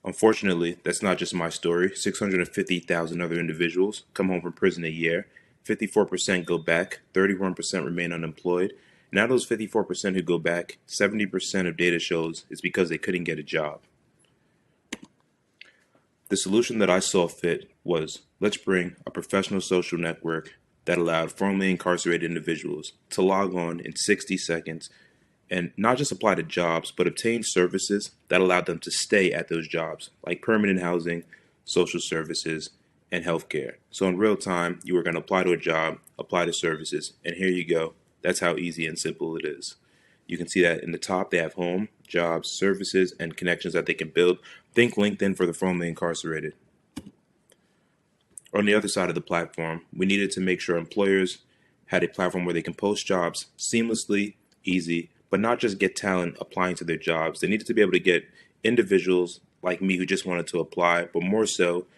Unfortunately, that's not just my story. 650,000 other individuals come home from prison a year. 54% go back, 31% remain unemployed. Now those 54% who go back, 70% of data shows it's because they couldn't get a job. The solution that I saw fit was, let's bring a professional social network that allowed formerly incarcerated individuals to log on in 60 seconds and not just apply to jobs, but obtain services that allowed them to stay at those jobs, like permanent housing, social services, and healthcare. So in real time, you were going to apply to a job, apply to services, and here you go. That's how easy and simple it is. You can see that in the top, they have home, jobs, services, and connections that they can build. Think LinkedIn for the formerly incarcerated. On the other side of the platform, we needed to make sure employers had a platform where they can post jobs seamlessly, easy, but not just get talent applying to their jobs. They needed to be able to get individuals like me who just wanted to apply, but more so,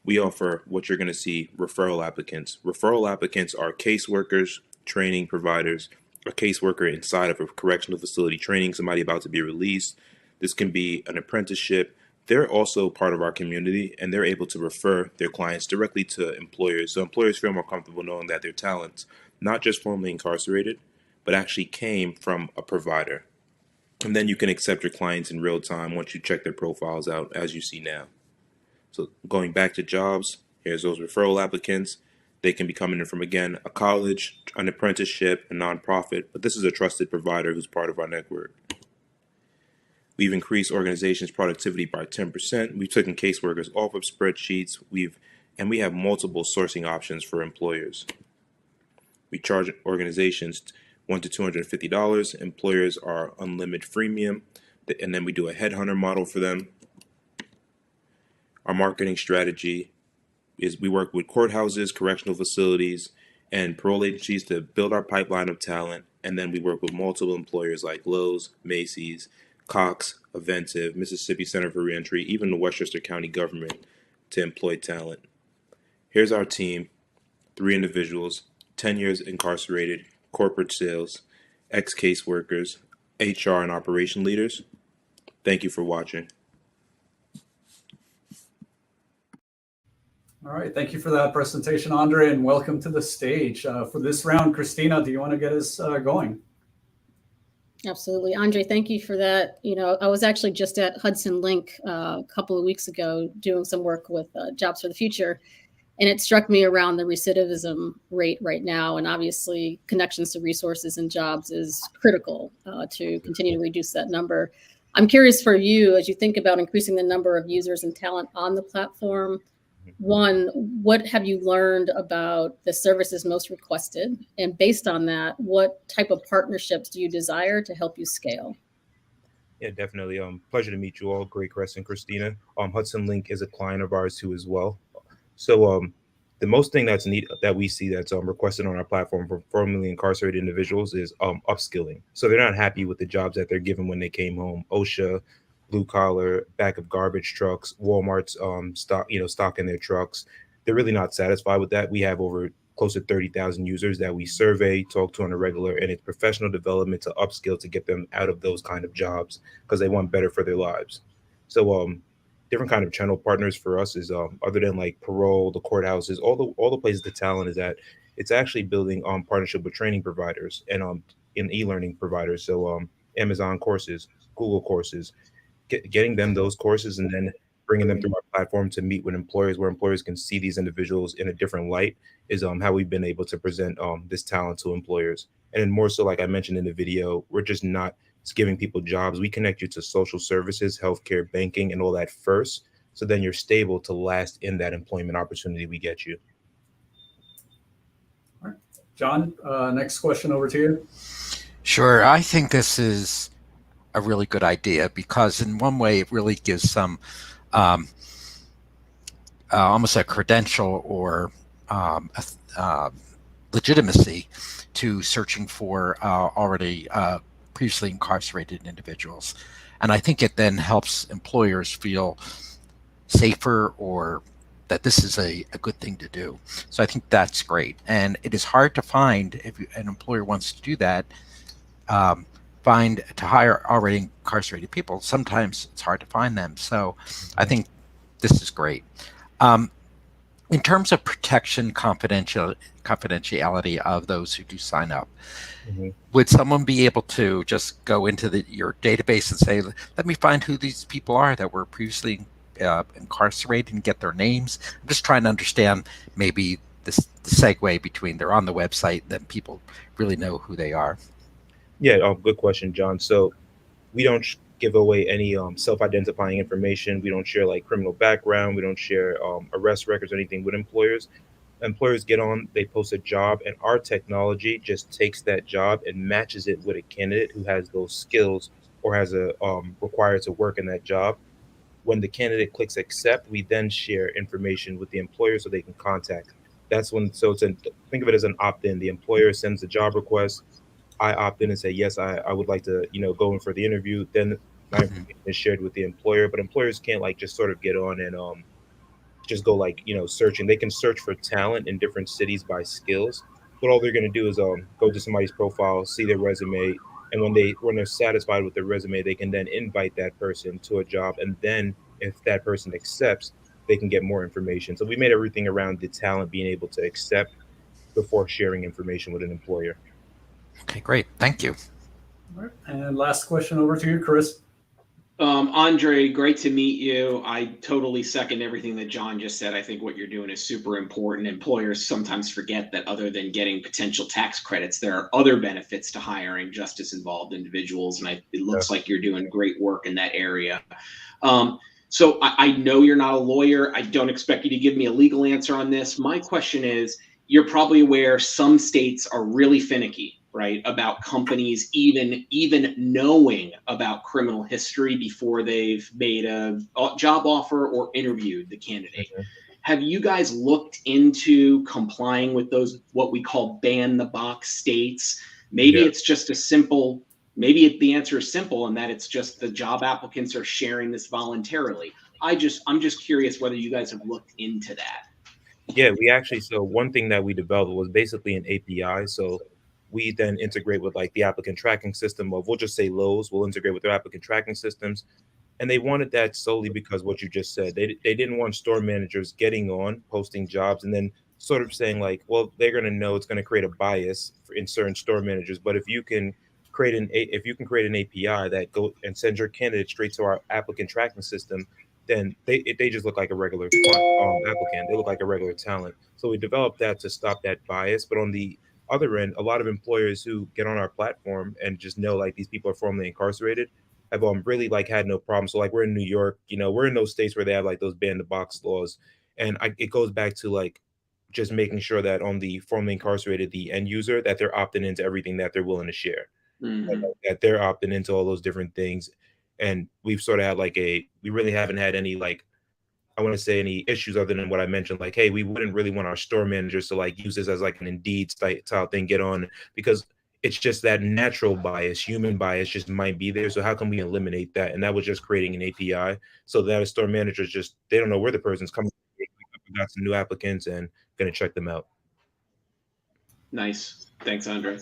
we offer what you're going to see, referral applicants. Referral applicants are caseworkers, training providers, a caseworker inside of a correctional facility training somebody about to be released. This can be an apprenticeship. They're also part of our community, and they're able to refer their clients directly to employers. So employers feel more comfortable knowing that their talents, not just formerly incarcerated, but actually came from a provider. And then you can accept your clients in real time once you check their profiles out, as you see now. So going back to jobs, here's those referral applicants. They can be coming in from, again, a college, an apprenticeship, a nonprofit, but this is a trusted provider who's part of our network. We've increased organizations' productivity by 10%. We've taken caseworkers off of spreadsheets. We have multiple sourcing options for employers. We charge organizations $100 to $250. Employers are unlimited freemium, and then we do a headhunter model for them. Our marketing strategy is we work with courthouses, correctional facilities, and parole agencies to build our pipeline of talent. And then we work with multiple employers like Lowe's, Macy's, Cox, Aventiv, Mississippi Center for Reentry, even the Westchester County government to employ talent. Here's our team, 3 individuals, 10 years incarcerated, corporate sales, ex-caseworkers, HR and operation leaders. Thank you for watching. All right, thank you for that presentation, Andre, and welcome to the stage. For this round, Christina, do you want to get us going? Absolutely. Andre, thank you for that. I was actually just at Hudson Link a couple of weeks ago doing some work with Jobs for the Future, and it struck me around the recidivism rate right now. And obviously, connections to resources and jobs is critical to continue to reduce that number. I'm curious for you, as you think about increasing the number of users and talent on the platform, one, what have you learned about the services most requested? And based on that, what type of partnerships do you desire to help you scale? Yeah, definitely. Pleasure to meet you all. Great question, Christina. Hudson Link is a client of ours too as well. So the most thing that's neat that we see that's requested on our platform for formerly incarcerated individuals is upskilling. So they're not happy with the jobs that they're given when they came home. OSHA, blue collar, back of garbage trucks, Walmart's stock in their trucks. They're really not satisfied with that. We have over close to 30,000 users that we survey, talk to on a regular, and it's professional development to upskill to get them out of those kind of jobs because they want better for their lives. So different kind of channel partners for us is other than like parole, the courthouses, all the places the talent is at. It's actually building partnership with training providers and in e-learning providers. So Amazon courses, Google courses, getting them those courses and then bringing them through our platform to meet with employers where employers can see these individuals in a different light is how we've been able to present this talent to employers. And then more so, like I mentioned in the video, we're just not giving people jobs. We connect you to social services, healthcare, banking, and all that first. So then you're stable to last in that employment opportunity we get you. All right. John, next question over to you. Sure. I think this is a really good idea because in one way it really gives some almost a credential or legitimacy to searching for already previously incarcerated individuals. And I think it then helps employers feel safer or that this is a good thing to do. So I think that's great. And it is hard to find, if an employer wants to do that, to hire already incarcerated people. Sometimes it's hard to find them. So I think this is great. In terms of protection, confidentiality of those who do sign up, would someone be able to just go into your database and say, let me find who these people are that were previously incarcerated and get their names? I'm just trying to understand maybe the segue between they're on the website, then people really know who they are. Yeah, good question, John. So we don't give away any self-identifying information. We don't share like criminal background. We don't share arrest records or anything with employers. Employers get on, they post a job, and our technology just takes that job and matches it with a candidate who has those skills or has a required to work in that job. When the candidate clicks accept, we then share information with the employer so they can contact. That's when, so think of it as an opt-in. The employer sends the job request. I opt in and say, yes, I would like to, go in for the interview. Then my information is shared with the employer, but employers can't like just sort of get on and just go like, searching. They can search for talent in different cities by skills, but all they're going to do is go to somebody's profile, see their resume. And when they're satisfied with their resume, they can then invite that person to a job. And then if that person accepts, they can get more information. So we made everything around the talent being able to accept before sharing information with an employer. Okay, great. Thank you. All right. And last question over to you, Chris. Andre, great to meet you. I totally second everything that John just said. I think what you're doing is super important. Employers sometimes forget that other than getting potential tax credits, there are other benefits to hiring justice involved individuals. And it looks like you're doing great work in that area. So I know you're not a lawyer. I don't expect you to give me a legal answer on this. My question is, you're probably aware some states are really finicky, right, about companies even knowing about criminal history before they've made a job offer or interviewed the candidate. Have you guys looked into complying with those, what we call ban the box states? Maybe it's just a simple, maybe the answer is simple and that it's just the job applicants are sharing this voluntarily. I'm just curious whether you guys have looked into that. Yeah, we actually, so one thing that we developed was basically an API. So we then integrate with like the applicant tracking system of, we'll just say Lowe's, we'll integrate with their applicant tracking systems. And they wanted that solely because what you just said, they didn't want store managers getting on, posting jobs, and then sort of saying like, well, they're going to know it's going to create a bias in certain store managers. But if you can create an API that go and send your candidate straight to our applicant tracking system, then they just look like a regular applicant. They look like a regular talent. So we developed that to stop that bias. But on the other end, a lot of employers who get on our platform and just know like these people are formerly incarcerated have really like had no problem. So like we're in New York, we're in those states where they have like those ban the box laws, and it goes back to like just making sure that on the formerly incarcerated, the end user, that they're opting into everything that they're willing to share, that they're opting into all those different things. And we've sort of had like we really haven't had any like, I want to say any issues other than what I mentioned, like, hey, we wouldn't really want our store managers to like use this as like an Indeed style thing, get on, because it's just that natural bias, human bias just might be there. So how can we eliminate that? And that was just creating an API so that a store manager they don't know where the person's coming from. We got some new applicants and going to check them out. Nice. Thanks, Andre.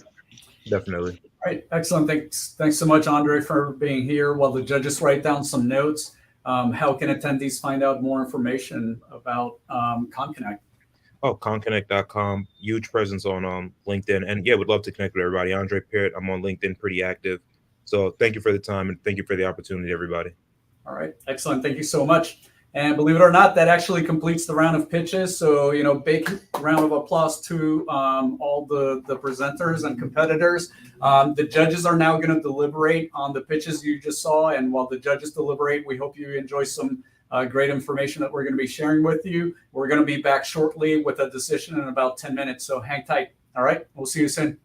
Definitely. All right. Excellent. Thanks so much, Andre, for being here. While the judges write down some notes, how can attendees find out more information about ConConnect? Oh, ConConnect.com, huge presence on LinkedIn. And yeah, would love to connect with everybody. Andre Parrott, I'm on LinkedIn, pretty active. So thank you for the time and thank you for the opportunity, everybody. All right, excellent. Thank you so much. And believe it or not, that actually completes the round of pitches. So, big round of applause to all the presenters and competitors. The judges are now going to deliberate on the pitches you just saw. And while the judges deliberate, we hope you enjoy some great information that we're going to be sharing with you. We're going to be back shortly with a decision in about 10 minutes. So hang tight. All right. We'll see you soon.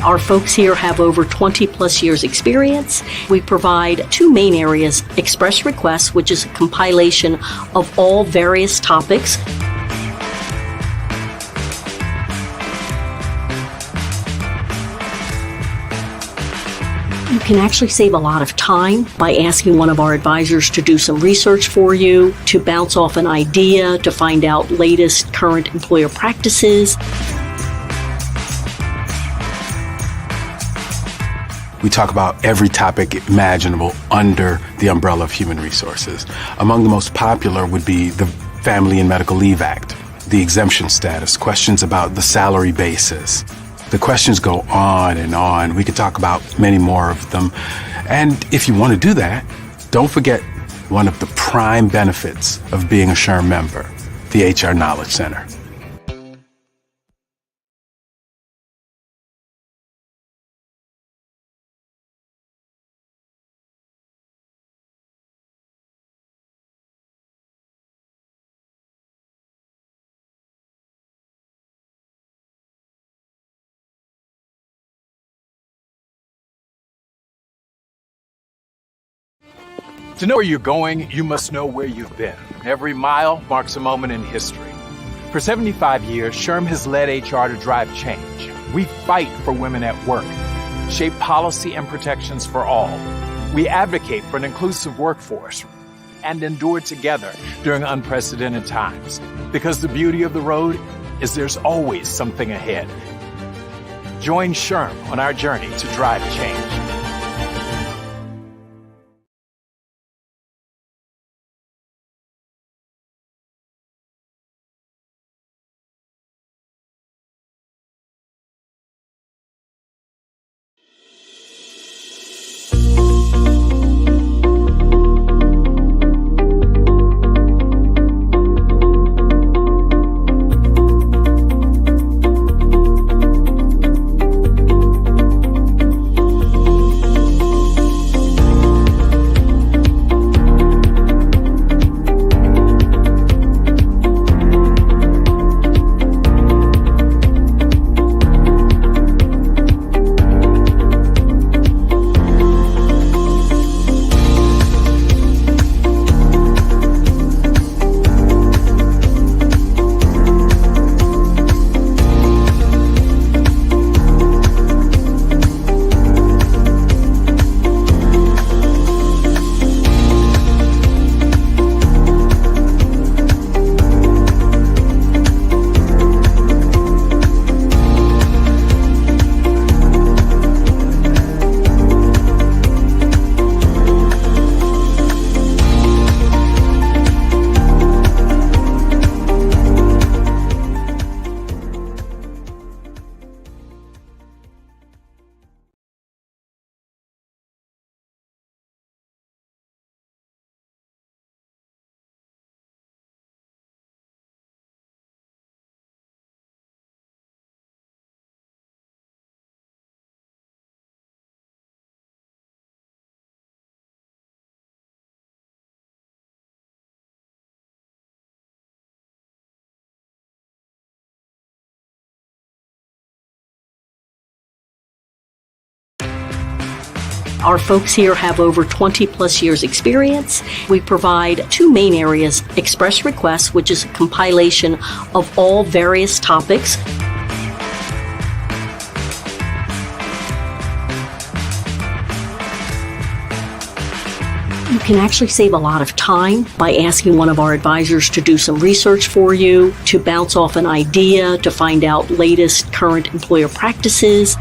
Our folks here have over 20 plus years experience. We provide two main areas: express requests, which is a compilation of all various topics. You can actually save a lot of time by asking one of our advisors to do some research for you, to bounce off an idea, to find out latest current employer practices. We talk about every topic imaginable under the umbrella of human resources. Among the most popular would be the Family and Medical Leave Act, the exemption status, questions about the salary basis. The questions go on and on. We could talk about many more of them. And if you want to do that, don't forget one of the prime benefits of being a SHRM member, the HR Knowledge Center. To know where you're going, you must know where you've been. Every mile marks a moment in history. For 75 years, SHRM has led HR to drive change. We fight for women at work, shape policy and protections for all. We advocate for an inclusive workforce and endure together during unprecedented times. Because the beauty of the road is there's always something ahead. Join SHRM on our journey to drive change. Our folks here have over 20 plus years experience. We provide two main areas: express requests, which is a compilation of all various topics. You can actually save a lot of time by asking one of our advisors to do some research for you, to bounce off an idea, to find out latest current employer practices.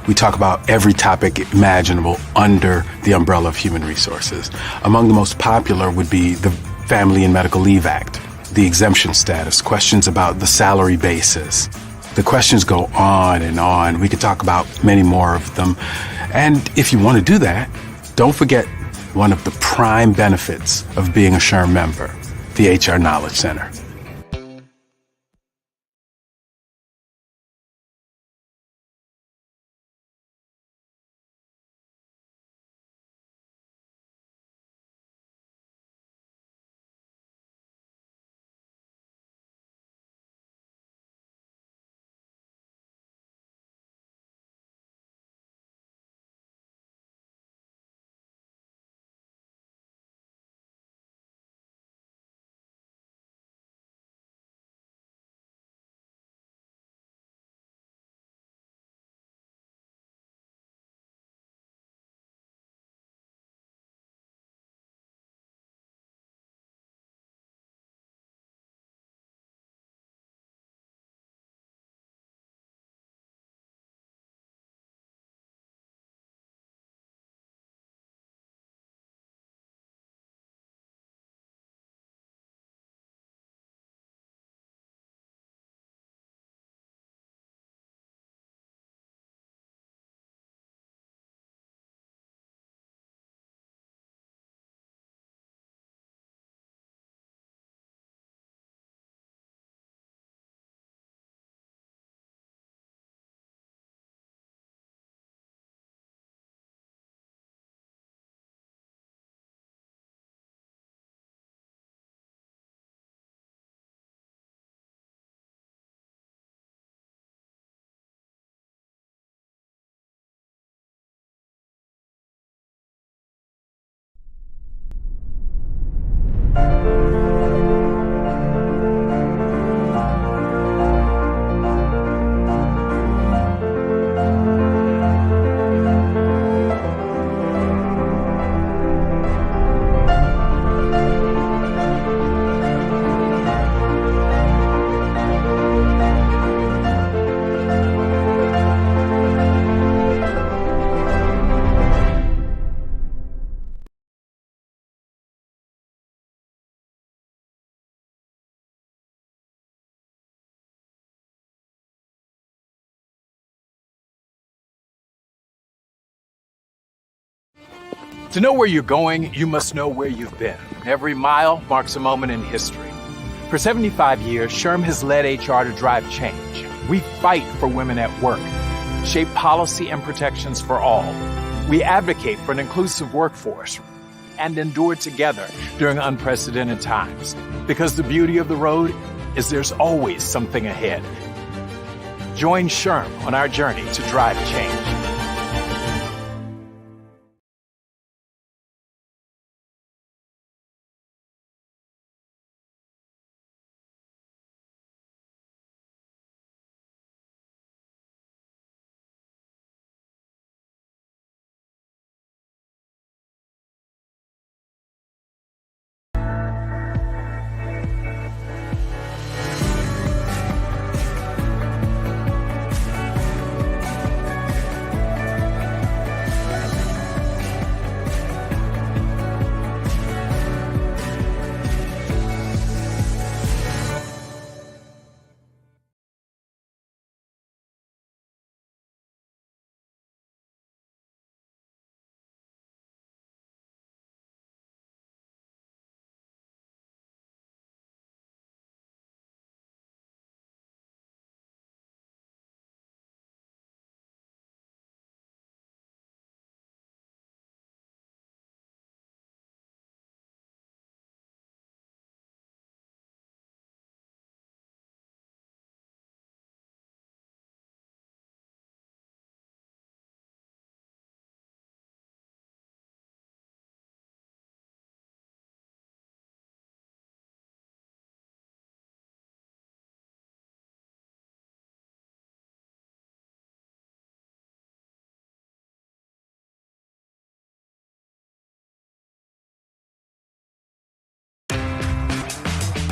We talk about every topic imaginable under the umbrella of human resources. Among the most popular would be the Family and Medical Leave Act, the exemption status, questions about the salary basis. The questions go on and on. We could talk about many more of them. And if you want to do that, don't forget one of the prime benefits of being a SHRM member, the HR Knowledge Center. To know where you're going, you must know where you've been. Every mile marks a moment in history. For 75 years, SHRM has led HR to drive change. We fight for women at work, shape policy and protections for all. We advocate for an inclusive workforce and endure together during unprecedented times. Because the beauty of the road is there's always something ahead. Join SHRM on our journey to drive change.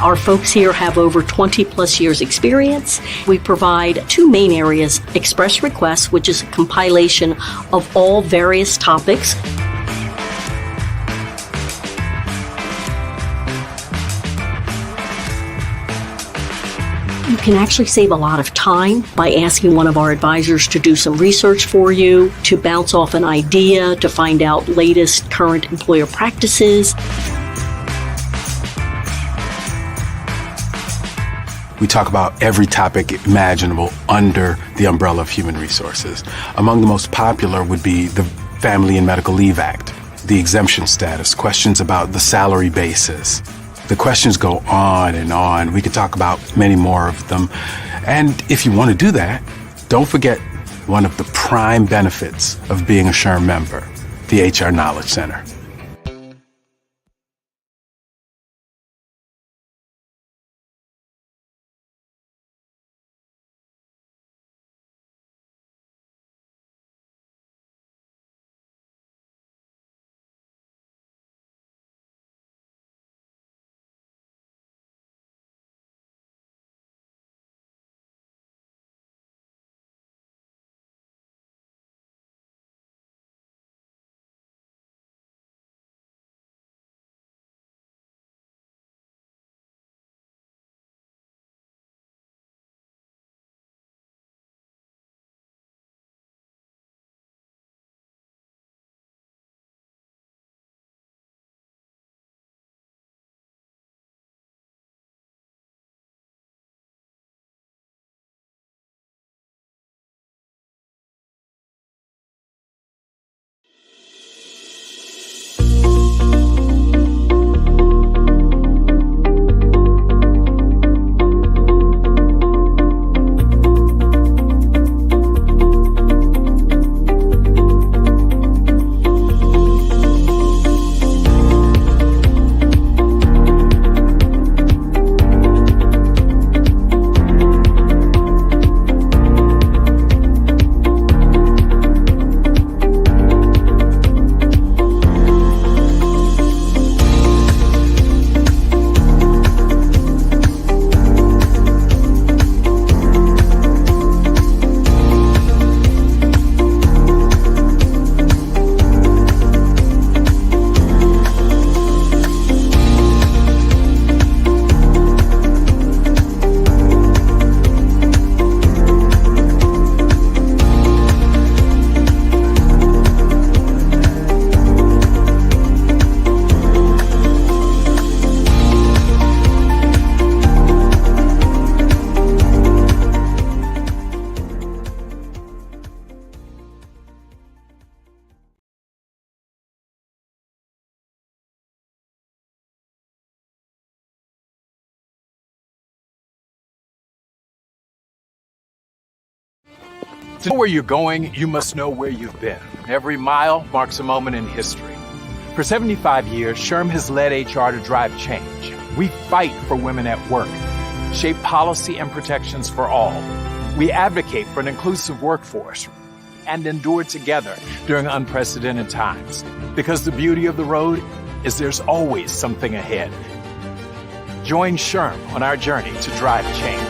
Our folks here have over 20 plus years experience. We provide two main areas: express requests, which is a compilation of all various topics. You can actually save a lot of time by asking one of our advisors to do some research for you, to bounce off an idea, to find out latest current employer practices. We talk about every topic imaginable under the umbrella of human resources. Among the most popular would be the Family and Medical Leave Act, the exemption status, questions about the salary basis. The questions go on and on. We could talk about many more of them. And if you want to do that, don't forget one of the prime benefits of being a SHRM member, the HR Knowledge Center. To know where you're going, you must know where you've been. Every mile marks a moment in history. For 75 years, SHRM has led HR to drive change. We fight for women at work, shape policy and protections for all. We advocate for an inclusive workforce and endure together during unprecedented times. Because the beauty of the road is there's always something ahead. Join SHRM on our journey to drive change.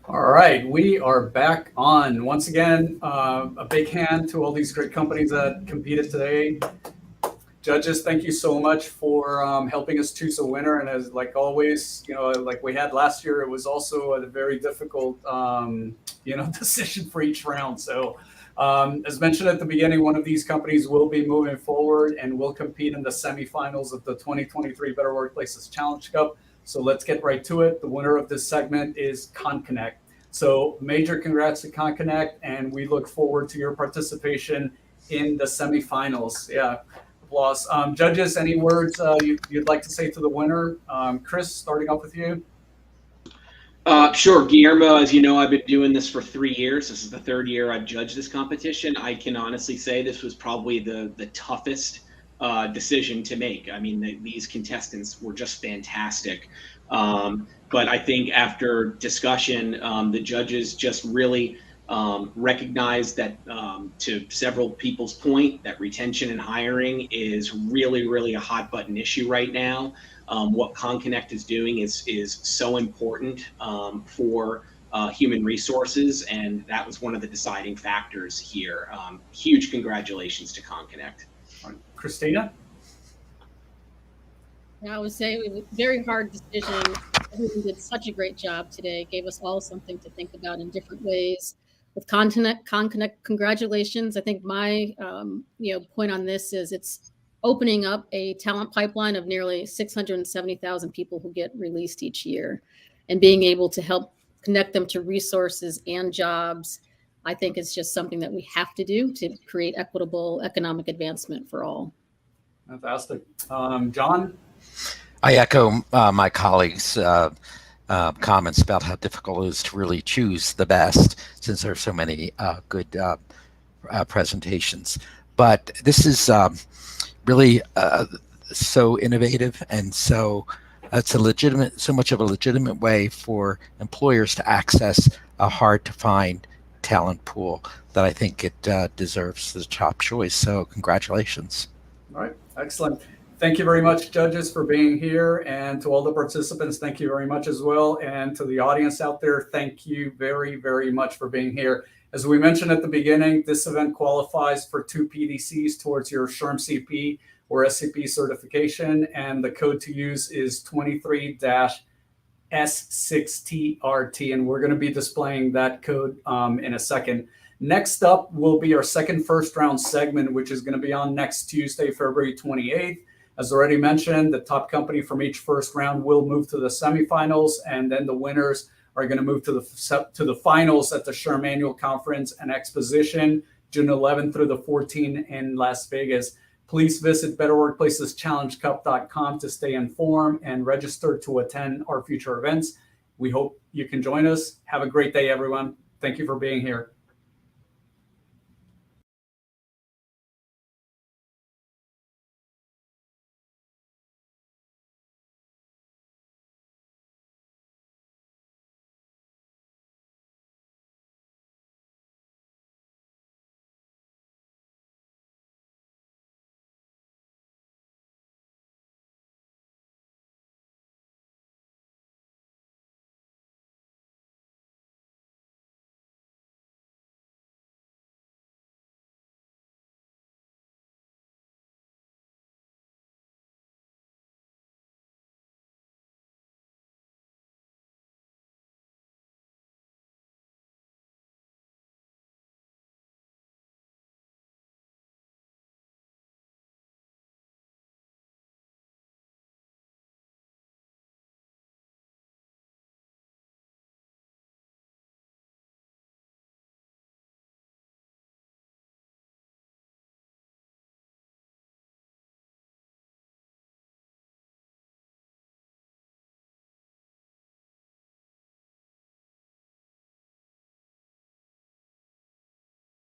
All right, we are back on. Once again, a big hand to all these great companies that competed today. Judges, thank you so much for helping us choose a winner. And as like always, like we had last year, it was also a very difficult, decision for each round. So as mentioned at the beginning, one of these companies will be moving forward and will compete in the semifinals of the 2023 Better Workplaces Challenge Cup. So let's get right to it. The winner of this segment is ConConnect. So major congrats to ConConnect, and we look forward to your participation in the semifinals. Yeah, applause. Judges, any words you'd like to say to the winner? Chris, starting off with you. Sure, Guillermo, as you know, I've been doing this for 3 years. This is the third year I've judged this competition. I can honestly say this was probably the toughest decision to make. I mean, these contestants were just fantastic. But I think after discussion, the judges just really recognized that, to several people's point, that retention and hiring is really, really a hot button issue right now. What ConConnect is doing is so important for human resources, and that was one of the deciding factors here. Huge congratulations to ConConnect. Christina? I would say it was a very hard decision. Everyone did such a great job today, gave us all something to think about in different ways. With ConConnect, congratulations. I think my point on this is it's opening up a talent pipeline of nearly 670,000 people who get released each year, and being able to help connect them to resources and jobs, I think is just something that we have to do to create equitable economic advancement for all. Fantastic. John? I echo my colleagues' comments about how difficult it is to really choose the best, since there are so many good presentations. But this is really so innovative, and so it's so much of a legitimate way for employers to access a hard-to-find talent pool that I think it deserves the top choice. So congratulations. All right, excellent. Thank you very much, judges, for being here. And to all the participants, thank you very much as well. And to the audience out there, thank you very, very much for being here. As we mentioned at the beginning, this event qualifies for 2 PDCs towards your SHRM CP or SCP certification. And the code to use is 23-S6TRT. And we're going to be displaying that code in a second. Next up will be our second first round segment, which is going to be on next Tuesday, February 28th. As already mentioned, the top company from each first round will move to the semifinals, and then the winners are going to move to the finals at the SHRM Annual Conference and Exposition, June 11th through the 14th in Las Vegas. Please visit betterworkplaceschallengecup.com to stay informed and register to attend our future events. We hope you can join us. Have a great day, everyone. Thank you for being here.